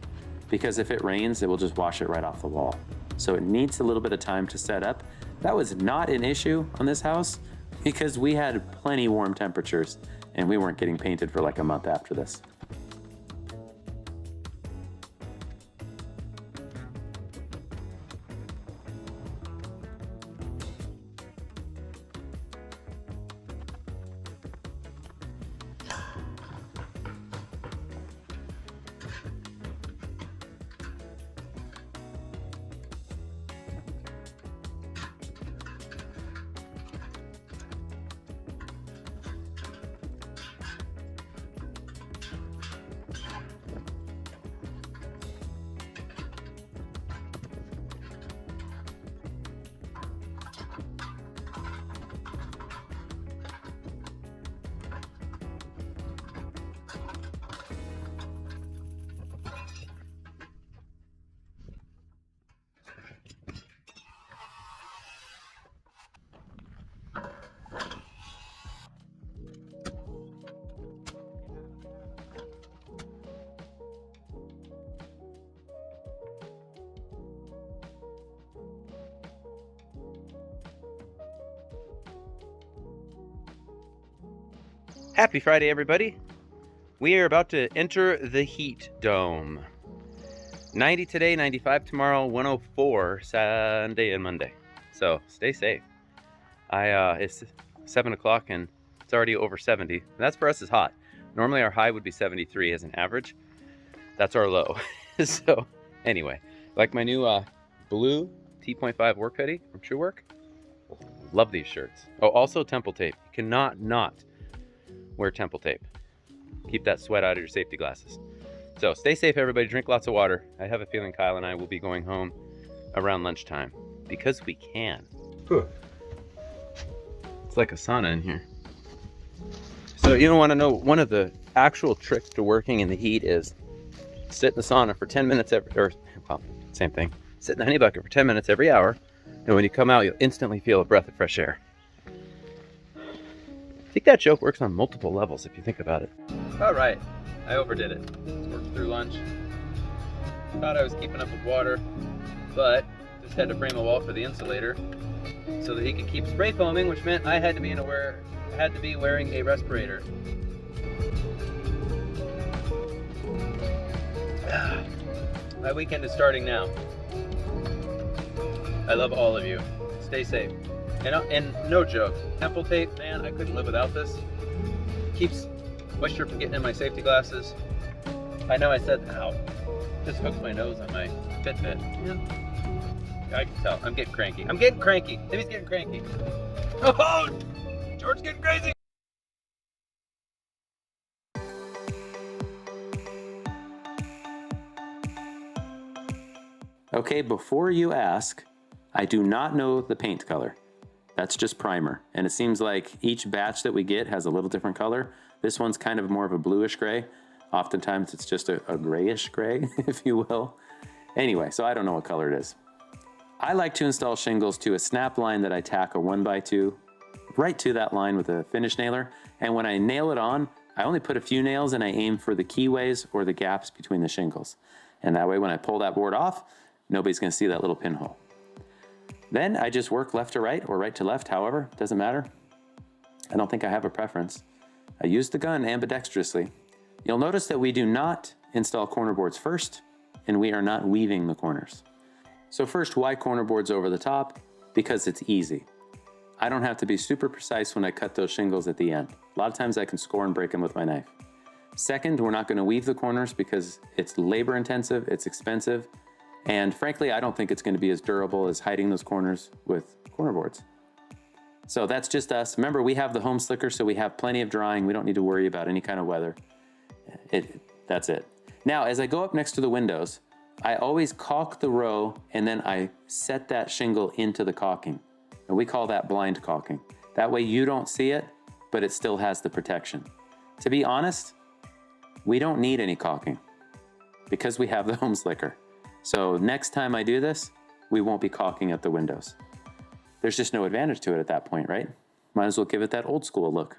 because if it rains, it will just wash it right off the wall. So it needs a little bit of time to set up. That was not an issue on this house, because we had plenty warm temperatures and we weren't getting painted for like a month after this. Happy Friday, everybody. We are about to enter the heat dome. 90 today, 95 tomorrow, 104 Sunday and Monday. So stay safe. It's 7 o'clock and it's already over 70. And that's for us is hot. Normally our high would be 73 as an average. That's our low. So anyway, like my new blue T.5 work hoodie from True Work. Love these shirts. Oh, also temple tape. You cannot not wear temple tape. keep that sweat out of your safety glasses. So stay safe, everybody. Drink lots of water. I have a feeling Kyle and I will be going home around lunchtime because we can. Whew. It's like a sauna in here. So you don't want to know, one of the actual tricks to working in the heat is sit in the sauna for 10 minutes same thing. Sit in the honey bucket for 10 minutes every hour, and when you come out, you'll instantly feel a breath of fresh air. I think that joke works on multiple levels if you think about it. All right, I overdid it. Worked through lunch. Thought I was keeping up with water, but just had to frame a wall for the insulator so that he could keep spray foaming, which meant I had to be wearing a respirator. My weekend is starting now. I love all of you. Stay safe. And no joke, temple tape, man, I couldn't live without this. Keeps moisture from getting in my safety glasses. I know I said, ow, just hooked my nose on my Fitbit. Yeah. I can tell, I'm getting cranky. Timmy's getting cranky. Oh, George's getting crazy. Okay, before you ask, I do not know the paint color. That's just primer. And it seems like each batch that we get has a little different color. This one's kind of more of a bluish gray. Oftentimes it's just a grayish gray, if you will. Anyway, so I don't know what color it is. I like to install shingles to a snap line that I tack a 1x2 right to that line with a finish nailer. And when I nail it on, I only put a few nails and I aim for the keyways or the gaps between the shingles. And that way when I pull that board off, nobody's gonna see that little pinhole. Then I just work left to right or right to left, however, doesn't matter. I don't think I have a preference. I use the gun ambidextrously. You'll notice that we do not install corner boards first, and we are not weaving the corners. So first, why corner boards over the top? Because it's easy. I don't have to be super precise when I cut those shingles at the end. A lot of times I can score and break them with my knife. Second, we're not gonna weave the corners because it's labor intensive, it's expensive, and frankly, I don't think it's gonna be as durable as hiding those corners with corner boards. So that's just us. Remember, we have the home slicker, so we have plenty of drying. We don't need to worry about any kind of weather. That's it. Now, as I go up next to the windows, I always caulk the row and then I set that shingle into the caulking. And we call that blind caulking. That way you don't see it, but it still has the protection. To be honest, we don't need any caulking because we have the home slicker. So next time I do this, we won't be caulking at the windows. There's just no advantage to it at that point, right? Might as well give it that old school look.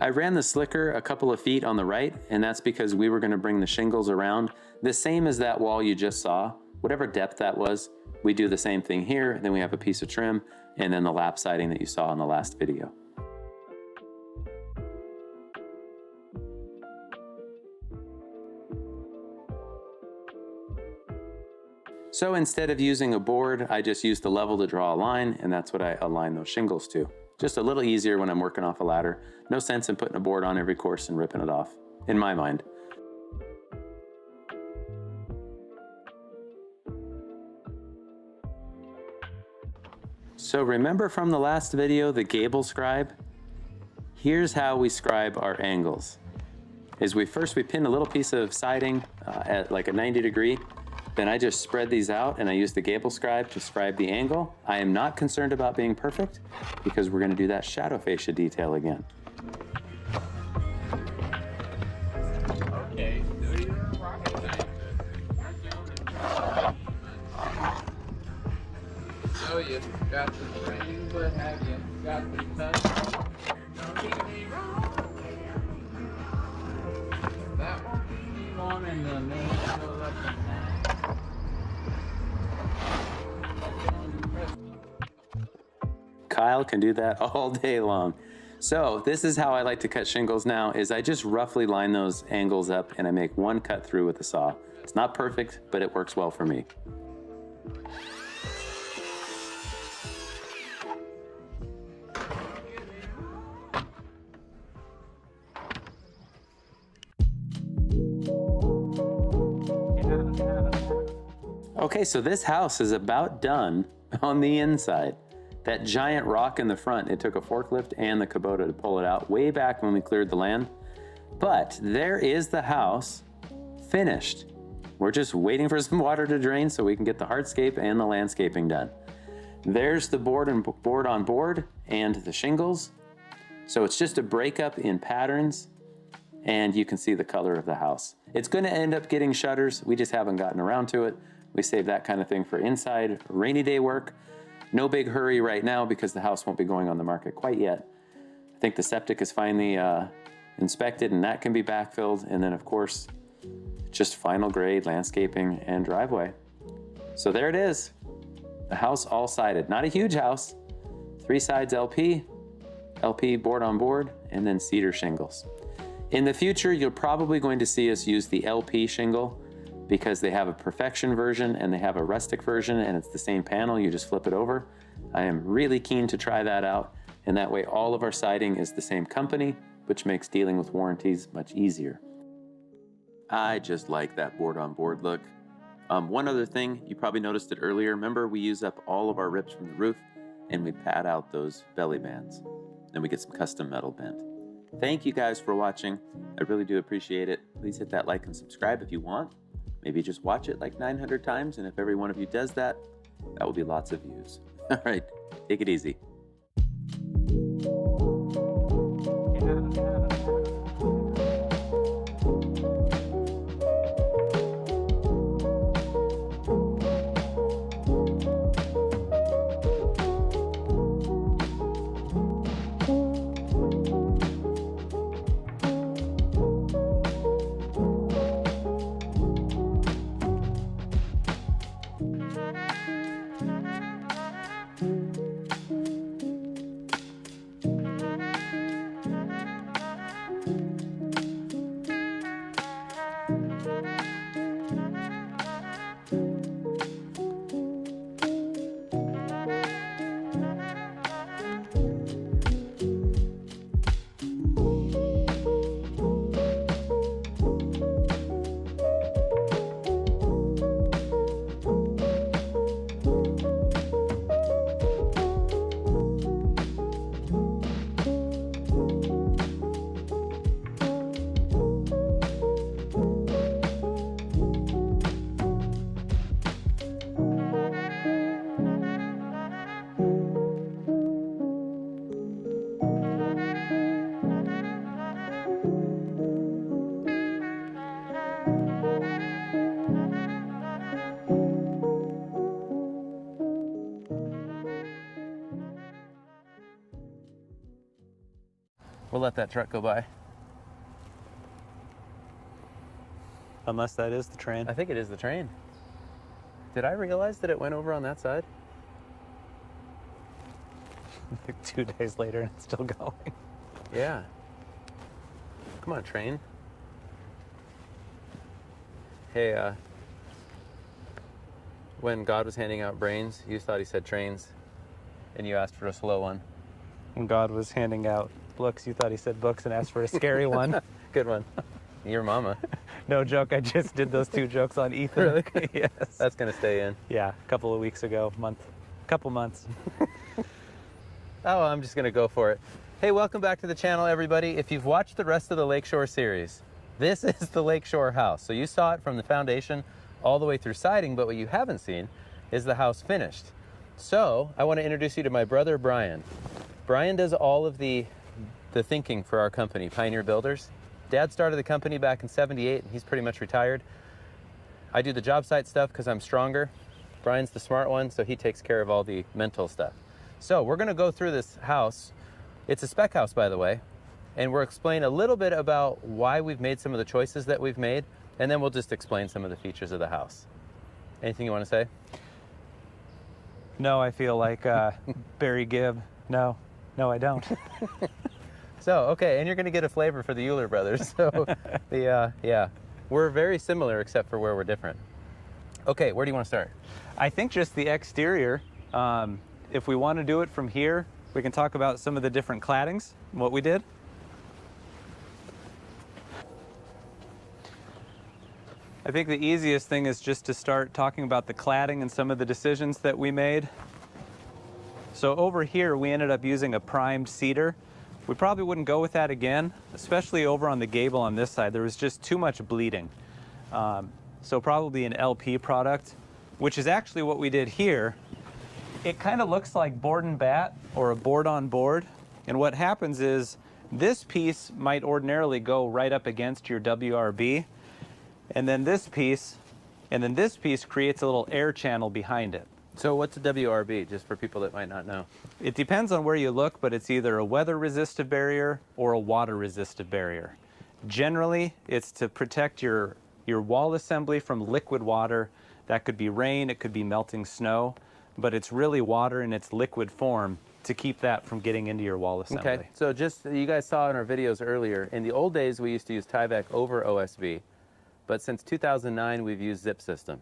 I ran the slicker a couple of feet on the right, and that's because we were gonna bring the shingles around the same as that wall you just saw. Whatever depth that was, we do the same thing here, then we have a piece of trim, and then the lap siding that you saw in the last video. So instead of using a board, I just use the level to draw a line, and that's what I align those shingles to. Just a little easier when I'm working off a ladder. No sense in putting a board on every course and ripping it off, in my mind. So remember from the last video, the gable scribe? Here's how we scribe our angles. Is we pin a little piece of siding at like a 90 degree. Then I just spread these out and I use the gable scribe to scribe the angle. I am not concerned about being perfect because we're gonna do that shadow fascia detail again. Okay, do your rocket science. So you got the frame, but have you got the touch? Don't get me wrong. That won't be one in the middle of the Kyle can do that all day long. So this is how I like to cut shingles now, is I just roughly line those angles up and I make one cut through with the saw. It's not perfect, but it works well for me. Okay, so this house is about done on the inside. That giant rock in the front, it took a forklift and the Kubota to pull it out way back when we cleared the land. But there is the house finished. We're just waiting for some water to drain so we can get the hardscape and the landscaping done. There's the board and board on board and the shingles. So it's just a breakup in patterns, and you can see the color of the house. It's going to end up getting shutters. We just haven't gotten around to it. We save that kind of thing for inside rainy day work. No big hurry right now because the house won't be going on the market quite yet. I think the septic is finally inspected and that can be backfilled. And then of course, just final grade landscaping and driveway. So there it is. The house all sided, not a huge house. 3 sides LP board on board, and then cedar shingles. In the future, you're probably going to see us use the LP shingle because they have a perfection version and they have a rustic version, and it's the same panel, you just flip it over. I am really keen to try that out, and that way all of our siding is the same company, which makes dealing with warranties much easier. I just like that board on board look. One other thing, you probably noticed it earlier. Remember, we use up all of our rips from the roof and we pad out those belly bands. Then we get some custom metal bent. Thank you guys for watching. I really do appreciate it. Please hit that like and subscribe if you want. Maybe just watch it like 900 times, and if every one of you does that, that will be lots of views. All right, take it easy. We'll let that truck go by. Unless that is the train. I think it is the train. Did I realize that it went over on that side? Like 2 days later and it's still going. Yeah. Come on, train. Hey, when God was handing out brains, you thought he said trains, and you asked for a slow one. When God was handing out books, you thought he said books and asked for a scary one. Good one. Your mama. No joke, I just did those 2 jokes on Ethan. Really? Yes. That's gonna stay in. Yeah, a couple of weeks ago, couple months. Oh, I'm just gonna go for it. Hey, welcome back to the channel, everybody. If you've watched the rest of the Lakeshore series, this is the Lakeshore house. So you saw it from the foundation all the way through siding, but what you haven't seen is the house finished. So I want to introduce you to my brother, Brian. Brian does all of the thinking for our company, Pioneer Builders. Dad started the company back in '78, and he's pretty much retired. I do the job site stuff because I'm stronger. Brian's the smart one, so he takes care of all the mental stuff. So we're gonna go through this house. It's a spec house, by the way, and we'll explain a little bit about why we've made some of the choices that we've made, and then we'll just explain some of the features of the house. Anything you want to say? No, I feel like Barry Gibb. No, I don't. So, okay, and you're gonna get a flavor for the Euler brothers. So, yeah, we're very similar except for where we're different. Okay, where do you want to start? I think just the exterior. If we want to do it from here, we can talk about some of the different claddings, what we did. I think the easiest thing is just to start talking about the cladding and some of the decisions that we made. So over here, we ended up using a primed cedar. We probably wouldn't go with that again, especially over on the gable on this side. There was just too much bleeding. So probably an LP product, which is actually what we did here. It kind of looks like board and bat or a board on board. And what happens is this piece might ordinarily go right up against your WRB. And then this piece creates a little air channel behind it. So what's a WRB, just for people that might not know? It depends on where you look, but it's either a weather resistive barrier or a water resistive barrier. Generally, it's to protect your wall assembly from liquid water. That could be rain, it could be melting snow, but it's really water in its liquid form to keep that from getting into your wall assembly. Okay, so just, you guys saw in our videos earlier, in the old days we used to use Tyvek over OSB, but since 2009 we've used Zip System.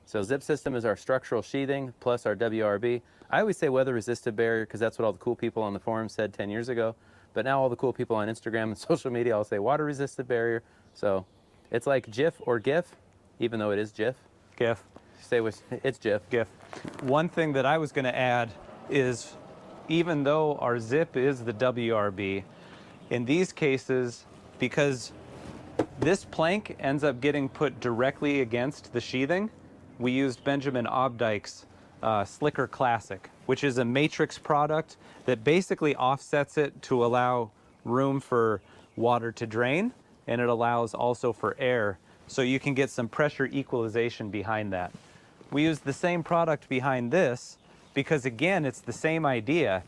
So Zip System is our structural sheathing plus our WRB. I always say weather resistant barrier because that's what all the cool people on the forum said 10 years ago. But now all the cool people on Instagram and social media all say water resistant barrier. So it's like GIF or GIF, even though it is GIF. GIF. Say it's GIF. GIF. One thing that I was going to add is even though our Zip is the WRB, in these cases, because this plank ends up getting put directly against the sheathing, we used Benjamin Obdike's Slicker Classic, which is a matrix product that basically offsets it to allow room for water to drain, and it allows also for air, so you can get some pressure equalization behind that. We used the same product behind this because, again, it's the same idea.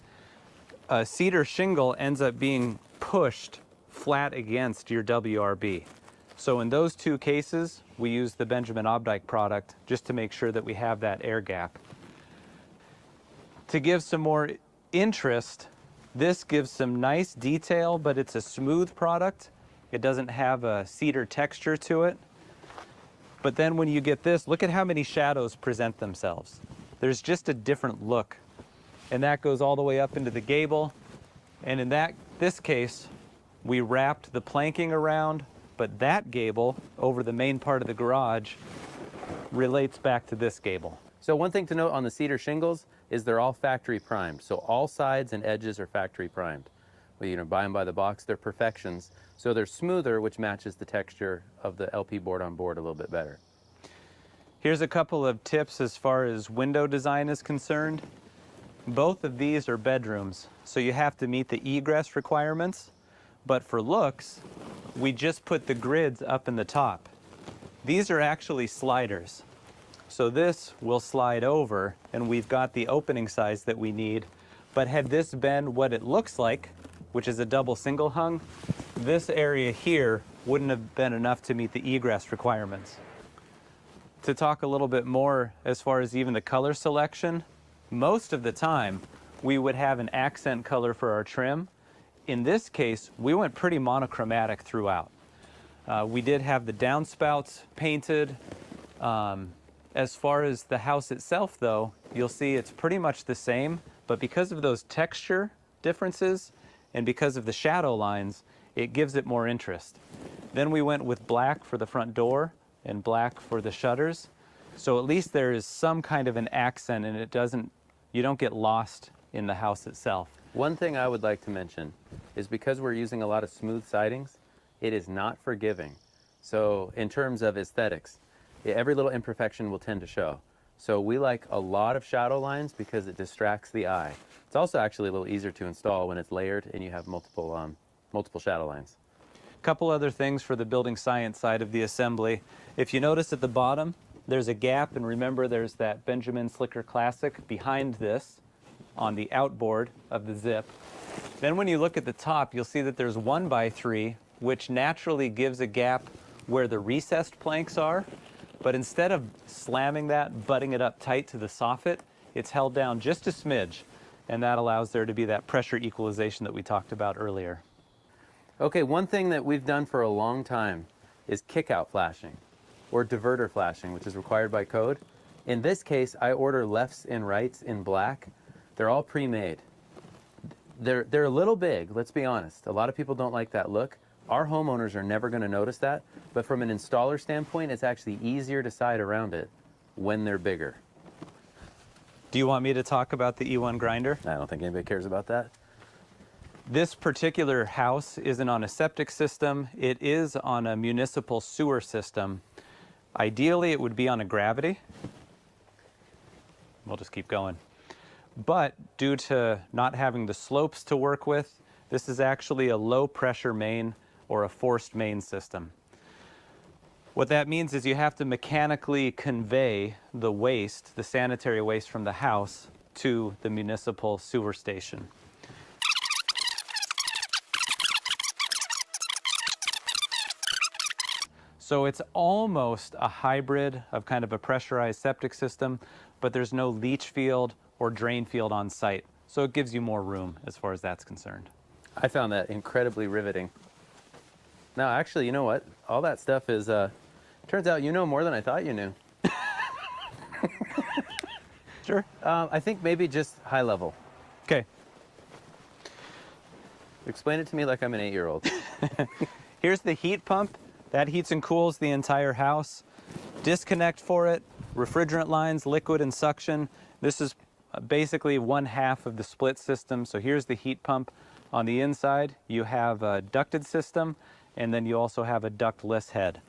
A cedar shingle ends up being pushed flat against your WRB. So in those two cases, we use the Benjamin Obdike product just to make sure that we have that air gap. To give some more interest, this gives some nice detail, but it's a smooth product. It doesn't have a cedar texture to it. But then when you get this, look at how many shadows present themselves. There's just a different look. And that goes all the way up into the gable. And in this case, we wrapped the planking around, but that gable over the main part of the garage relates back to this gable. So one thing to note on the cedar shingles is they're all factory primed. So all sides and edges are factory primed. Well, buy them by the box, they're perfections. So they're smoother, which matches the texture of the LP board on board a little bit better. Here's a couple of tips as far as window design is concerned. Both of these are bedrooms, so you have to meet the egress requirements. But for looks, we just put the grids up in the top. These are actually sliders. So this will slide over, and we've got the opening size that we need. But had this been what it looks like, which is a double single hung, this area here wouldn't have been enough to meet the egress requirements. To talk a little bit more as far as even the color selection, most of the time we would have an accent color for our trim. In this case, we went pretty monochromatic throughout. We did have the downspouts painted. As far as the house itself, though, you'll see it's pretty much the same, but because of those texture differences and because of the shadow lines, it gives it more interest. Then we went with black for the front door and black for the shutters. So at least there is some kind of an accent, and you don't get lost in the house itself. One thing I would like to mention is because we're using a lot of smooth sidings, it is not forgiving. So in terms of aesthetics, every little imperfection will tend to show. So we like a lot of shadow lines because it distracts the eye. It's also actually a little easier to install when it's layered and you have multiple shadow lines. A couple other things for the building science side of the assembly. If you notice at the bottom, there's a gap, and remember there's that Benjamin Slicker Classic behind this on the outboard of the Zip. Then when you look at the top, you'll see that there's 1x3, which naturally gives a gap where the recessed planks are. But instead of slamming that, butting it up tight to the soffit, it's held down just a smidge, and that allows there to be that pressure equalization that we talked about earlier. Okay, one thing that we've done for a long time is kick-out flashing, or diverter flashing, which is required by code. In this case, I order lefts and rights in black. They're all pre-made. They're a little big, let's be honest. A lot of people don't like that look, Our homeowners are never going to notice that, but from an installer standpoint, it's actually easier to side around it when they're bigger. Do you want me to talk about the E1 grinder? I don't think anybody cares about that. This particular house isn't on a septic system. It is on a municipal sewer system. Ideally, it would be on a gravity. We'll just keep going. But due to not having the slopes to work with, this is actually a low pressure main or a forced main system. What that means is you have to mechanically convey the waste, the sanitary waste from the house, to the municipal sewer station. So it's almost a hybrid of kind of a pressurized septic system, but there's no leach field or drain field on site. So it gives you more room as far as that's concerned. I found that incredibly riveting. Now, actually, you know what? All that stuff is, turns out you know more than I thought you knew. Sure. I think maybe just high level. Okay. Explain it to me like I'm an 8-year-old. Here's the heat pump. That heats and cools the entire house. Disconnect for it, refrigerant lines, liquid and suction. This is basically 1/2 of the split system. So here's the heat pump. On the inside, you have a ducted system, and then you also have a ductless head.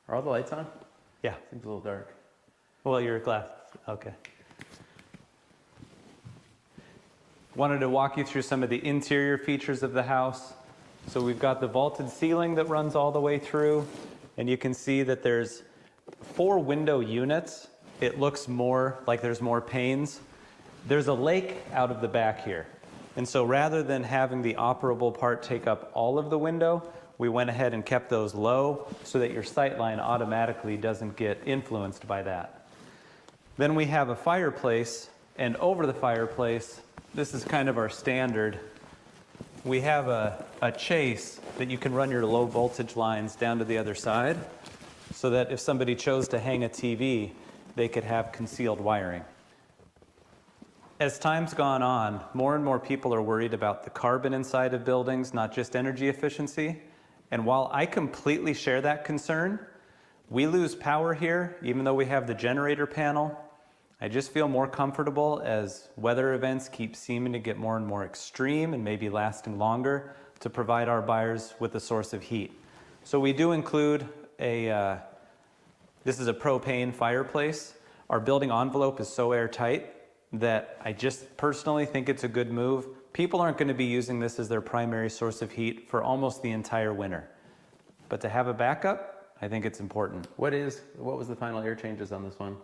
Are all the lights on? Yeah. Seems a little dark. Well, your glass. Okay. Wanted to walk you through some of the interior features of the house. So we've got the vaulted ceiling that runs all the way through, and you can see that there's 4 window units. It looks more like there's more panes. There's a lake out of the back here. And so rather than having the operable part take up all of the window, we went ahead and kept those low so that your sight line automatically doesn't get influenced by that. Then we have a fireplace, and over the fireplace, this is kind of our standard. We have a chase that you can run your low voltage lines down to the other side so that if somebody chose to hang a TV, they could have concealed wiring. As time's gone on, more and more people are worried about the carbon inside of buildings, not just energy efficiency. And while I completely share that concern, we lose power here, even though we have the generator panel. I just feel more comfortable as weather events keep seeming to get more and more extreme and maybe lasting longer to provide our buyers with a source of heat. So we do include this is a propane fireplace. Our building envelope is so airtight that I just personally think it's a good move. People aren't going to be using this as their primary source of heat for almost the entire winter. But to have a backup, I think it's important. What was the final air changes on this one?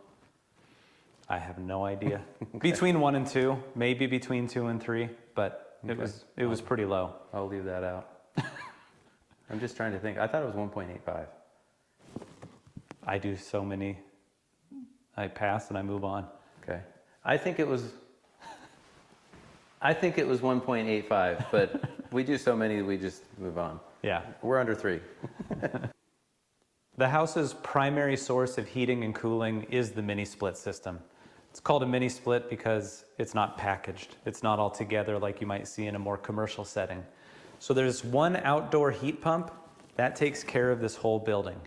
I have no idea. Okay. Between 1 and 2, maybe between 2 and 3, but Okay. it was pretty low. I'll leave that out. I'm just trying to think. I thought it was 1.85. I do so many. I pass and I move on. Okay. I think it was 1.85, but we do so many we just move on. Yeah. We're under 3. The house's primary source of heating and cooling is the mini split system. It's called a mini split because it's not packaged. It's not all together like you might see in a more commercial setting. So there's one outdoor heat pump that takes care of this whole building.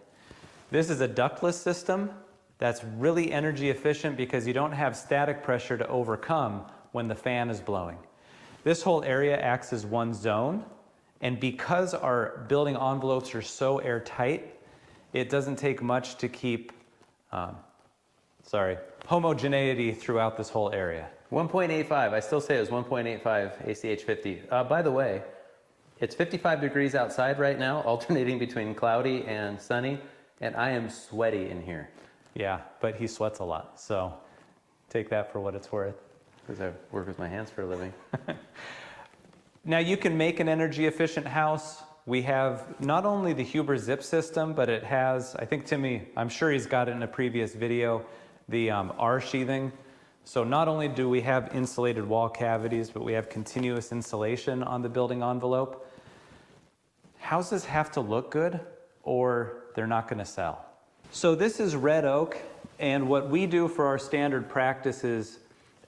This is a ductless system that's really energy efficient because you don't have static pressure to overcome when the fan is blowing. This whole area acts as one zone, and because our building envelopes are so airtight, it doesn't take much to keep homogeneity throughout this whole area. 1.85. I still say it was 1.85 ACH 50. By the way, it's 55 degrees outside right now, alternating between cloudy and sunny, and I am sweaty in here. Yeah, but he sweats a lot, so take that for what it's worth. Because I work with my hands for a living. Now you can make an energy efficient house. We have not only the Huber zip system, but it has, I think Timmy, I'm sure he's got it in a previous video, the R sheathing. So not only do we have insulated wall cavities, but we have continuous insulation on the building envelope. Houses have to look good or they're not going to sell. So this is red oak, And what we do for our standard practice is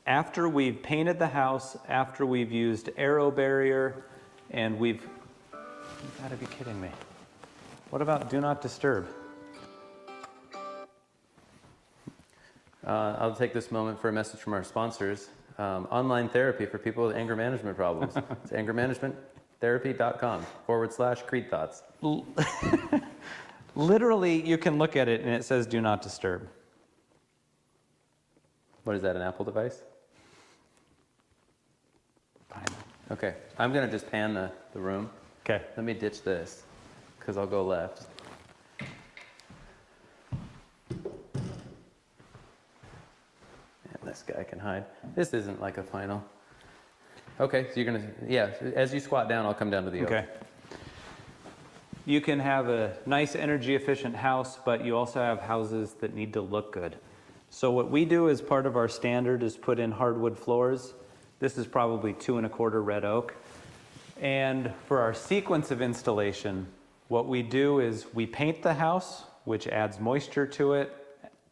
after we've painted the house, after we've used aero barrier, and you've got to be kidding me. What about do not disturb? I'll take this moment for a message from our sponsors. Online therapy for people with anger management problems. It's angermanagementtherapy.com/Creed Thoughts. Literally, you can look at it and it says do not disturb. What is that, an Apple device? Fine. Okay, I'm going to just pan the room. Okay. Let me ditch this, because I'll go left. And this guy can hide. This isn't like a final. Okay, so you're going to, yeah, as you squat down, I'll come down to the oak. Okay. You can have a nice energy efficient house, but you also have houses that need to look good. So what we do as part of our standard is put in hardwood floors. This is probably 2 1/4 red oak. And for our sequence of installation, what we do is we paint the house, which adds moisture to it.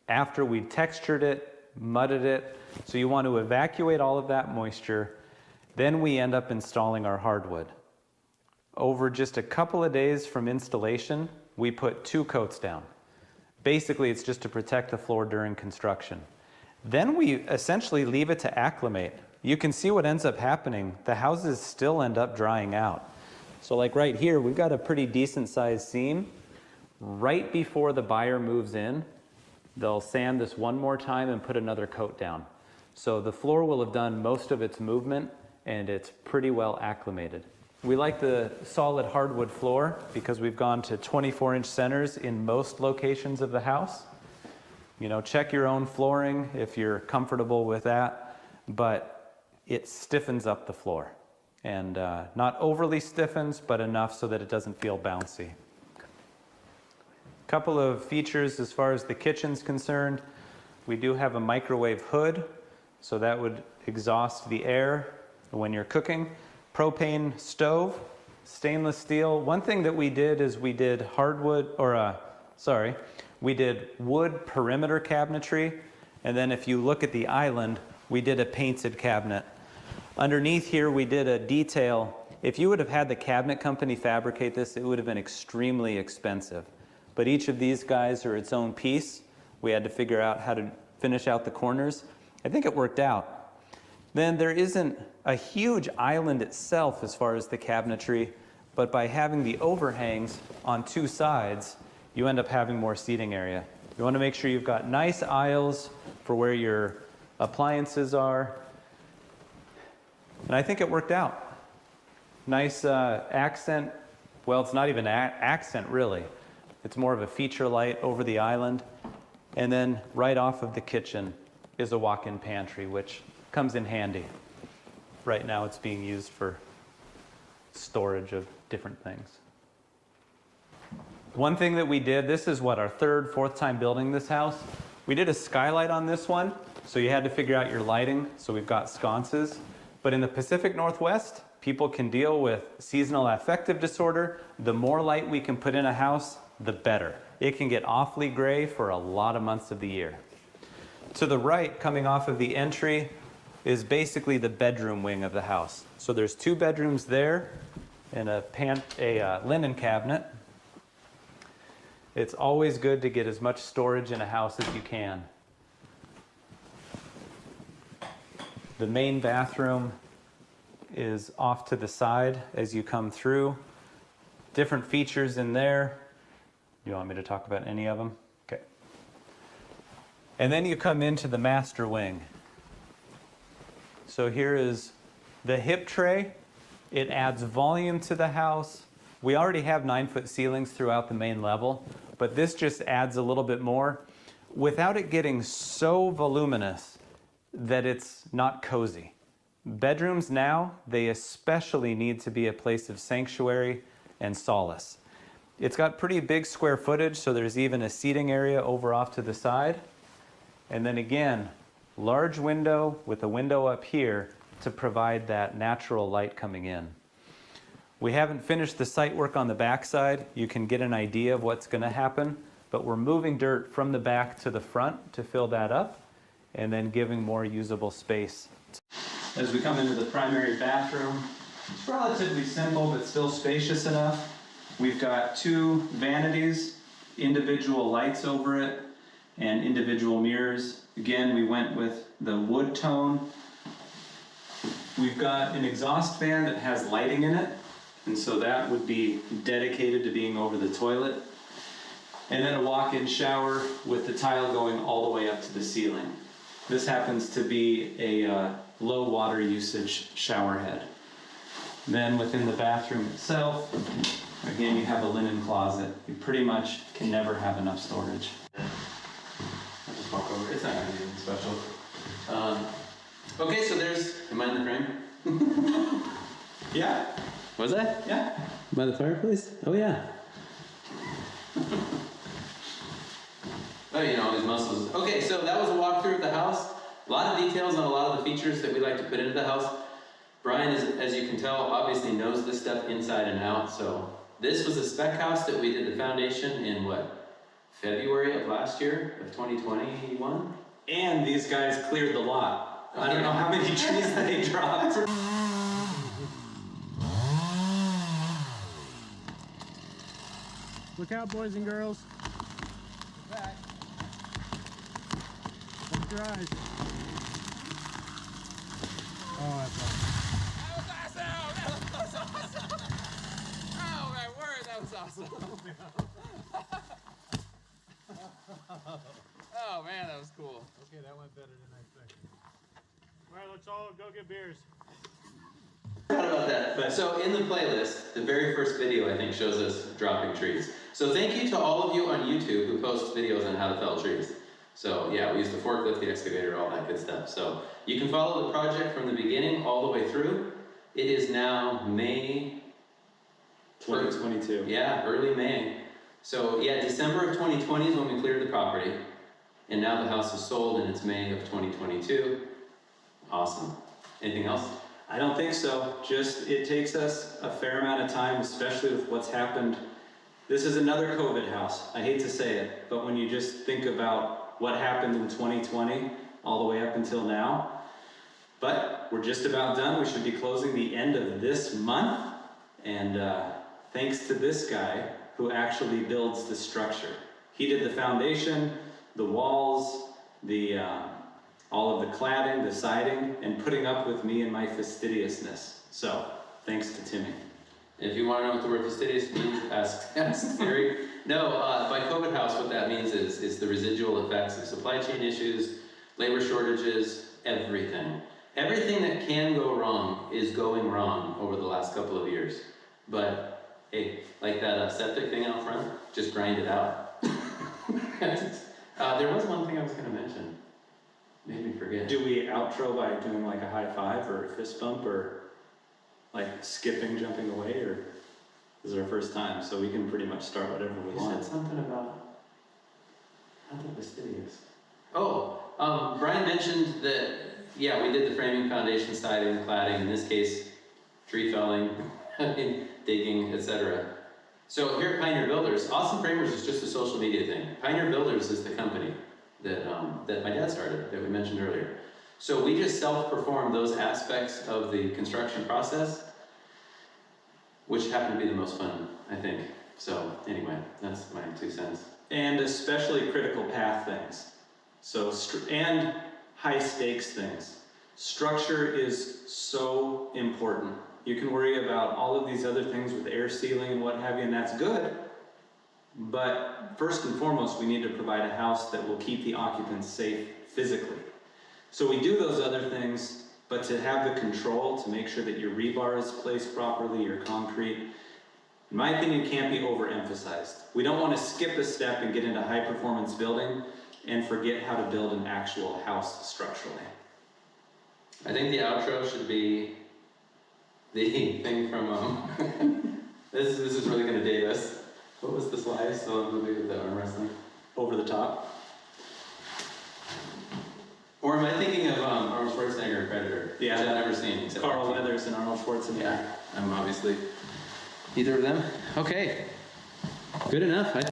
After we textured it, mudded it, so you want to evacuate all of that moisture. Then we end up installing our hardwood. Over just a couple of days from installation, we put 2 coats down. Basically, it's just to protect the floor during construction. Then we essentially leave it to acclimate. You can see what ends up happening. The houses still end up drying out. So like right here, we've got a pretty decent sized seam. Right before the buyer moves in, they'll sand this one more time and put another coat down. So the floor will have done most of its movement and it's pretty well acclimated. We like the solid hardwood floor because we've gone to 24-inch centers in most locations of the house. You know, check your own flooring if you're comfortable with that, but it stiffens up the floor. And not overly stiffens, but enough so that it doesn't feel bouncy. Couple of features as far as the kitchen's concerned. We do have a microwave hood, so that would exhaust the air when you're cooking. Propane stove, stainless steel. One thing that we did is we did we did wood perimeter cabinetry, and then if you look at the island, we did a painted cabinet. Underneath here, we did a detail. If you would have had the cabinet company fabricate this, it would have been extremely expensive. But each of these guys are its own piece. We had to figure out how to finish out the corners. I think it worked out. Then there isn't a huge island itself as far as the cabinetry, but by having the overhangs on 2 sides, you end up having more seating area. You want to make sure you've got nice aisles for where your appliances are. And I think it worked out. Nice accent. Well, it's not even accent really. It's more of a feature light over the island. And then right off of the kitchen is a walk-in pantry, which comes in handy. Right now it's being used for storage of different things. One thing that we did, this is what, our 3rd, 4th time building this house. We did a skylight on this one, so you had to figure out your lighting, so we've got sconces. But in the Pacific Northwest, people can deal with seasonal affective disorder. The more light we can put in a house, the better. It can get awfully gray for a lot of months of the year. To the right, coming off of the entry, is basically the bedroom wing of the house. So there's 2 bedrooms there and a linen cabinet. It's always good to get as much storage in a house as you can. The main bathroom is off to the side as you come through. Different features in there. You want me to talk about any of them? Okay. And then you come into the master wing. So here is the hip tray. It adds volume to the house. We already have 9-foot ceilings throughout the main level, but this just adds a little bit more without it getting so voluminous that it's not cozy. Bedrooms now, they especially need to be a place of sanctuary and solace. It's got pretty big square footage, so there's even a seating area over off to the side. And then again, large window with a window up here to provide that natural light coming in. We haven't finished the site work on the back side. You can get an idea of what's going to happen, but we're moving dirt from the back to the front to fill that up and then giving more usable space. As we come into the primary bathroom, it's relatively simple but still spacious enough. We've got 2 vanities, individual lights over it, and individual mirrors. Again, we went with the wood tone. We've got an exhaust fan that has lighting in it, and so that would be dedicated to being over the toilet. And then a walk-in shower with the tile going all the way up to the ceiling. This happens to be a low water usage shower head. Then within the bathroom itself, again, you have a linen closet. You pretty much can never have enough storage. I'll just walk over. It's not gonna be anything special. Okay, so there's. Am I in the frame? Yeah, Was I? yeah. By the fireplace? Oh yeah. Oh, you know, all these muscles. Okay, so that was a walkthrough of the house. A lot of details on a lot of the features that we like to put into the house. Brian, as you can tell, obviously knows this stuff inside and out. So this was a spec house that we did the foundation in what? February of last year, of 2021? And these guys cleared the lot. I don't know how many trees they dropped. Look out, boys and girls. Look your eyes. Oh, that's awesome. That was awesome! Oh my word, that was awesome! Oh man, that was cool. Okay, that went better than I expected. All right, let's all go get beers. Forgot about that. But so in the playlist, the very first video I think shows us dropping trees. So thank you to all of you on YouTube who post videos on how to fell trees. So yeah, we used the forklift, the excavator, all that good stuff. So you can follow the project from the beginning all the way through. It is now May 2022. Yeah, early May. So yeah, December of 2020 is when we cleared the property. And now the house is sold and it's May of 2022. Awesome. Anything else? I don't think so. Just, it takes us a fair amount of time, especially with what's happened. This is another COVID house. I hate to say it, but when you just think about what happened in 2020 all the way up until now. But we're just about done. We should be closing the end of this month. And thanks to this guy who actually builds the structure. He did the foundation, the walls, the all of the cladding, the siding, and putting up with me and my fastidiousness. So, thanks to Timmy. If you want to know what the word fastidious means, ask Siri. No, by COVID house, what that means is the residual effects of supply chain issues, labor shortages, everything. Everything that can go wrong is going wrong over the last couple of years. But hey, like that septic thing out front, just grind it out. There was one thing I was going to mention. Made me forget. Do we outro by doing like a high five or a fist bump or like skipping, jumping away, or this is our first time, so we can pretty much start whatever we You want. said something about not the fastidious. Oh, Brian mentioned that, yeah, we did the framing, foundation, siding, cladding, in this case, tree felling, digging, etc. So here at Pioneer Builders, Awesome Framers is just a social media thing. Pioneer Builders is the company that my dad started, that we mentioned earlier. So we just self-perform those aspects of the construction process, which happen to be the most fun, I think. So anyway, that's my 2 cents. And especially critical path things. So, and high stakes things. Structure is so important. You can worry about all of these other things with air sealing and what have you, and that's good. But first and foremost, we need to provide a house that will keep the occupants safe physically. So we do those other things, but to have the control to make sure that your rebar is placed properly, your concrete, in my opinion, can't be overemphasized. We don't want to skip a step and get into high performance building and forget how to build an actual house structurally. I think the outro should be the thing from, this is really going to date us. What was the slide? So movie with the arm wrestling? Over the top. Or am I thinking of Arnold Schwarzenegger and Predator? Yeah. Which I've never seen. Except Carl Weathers and Arnold Schwarzenegger. Yeah, I'm obviously either of them. Okay, good enough.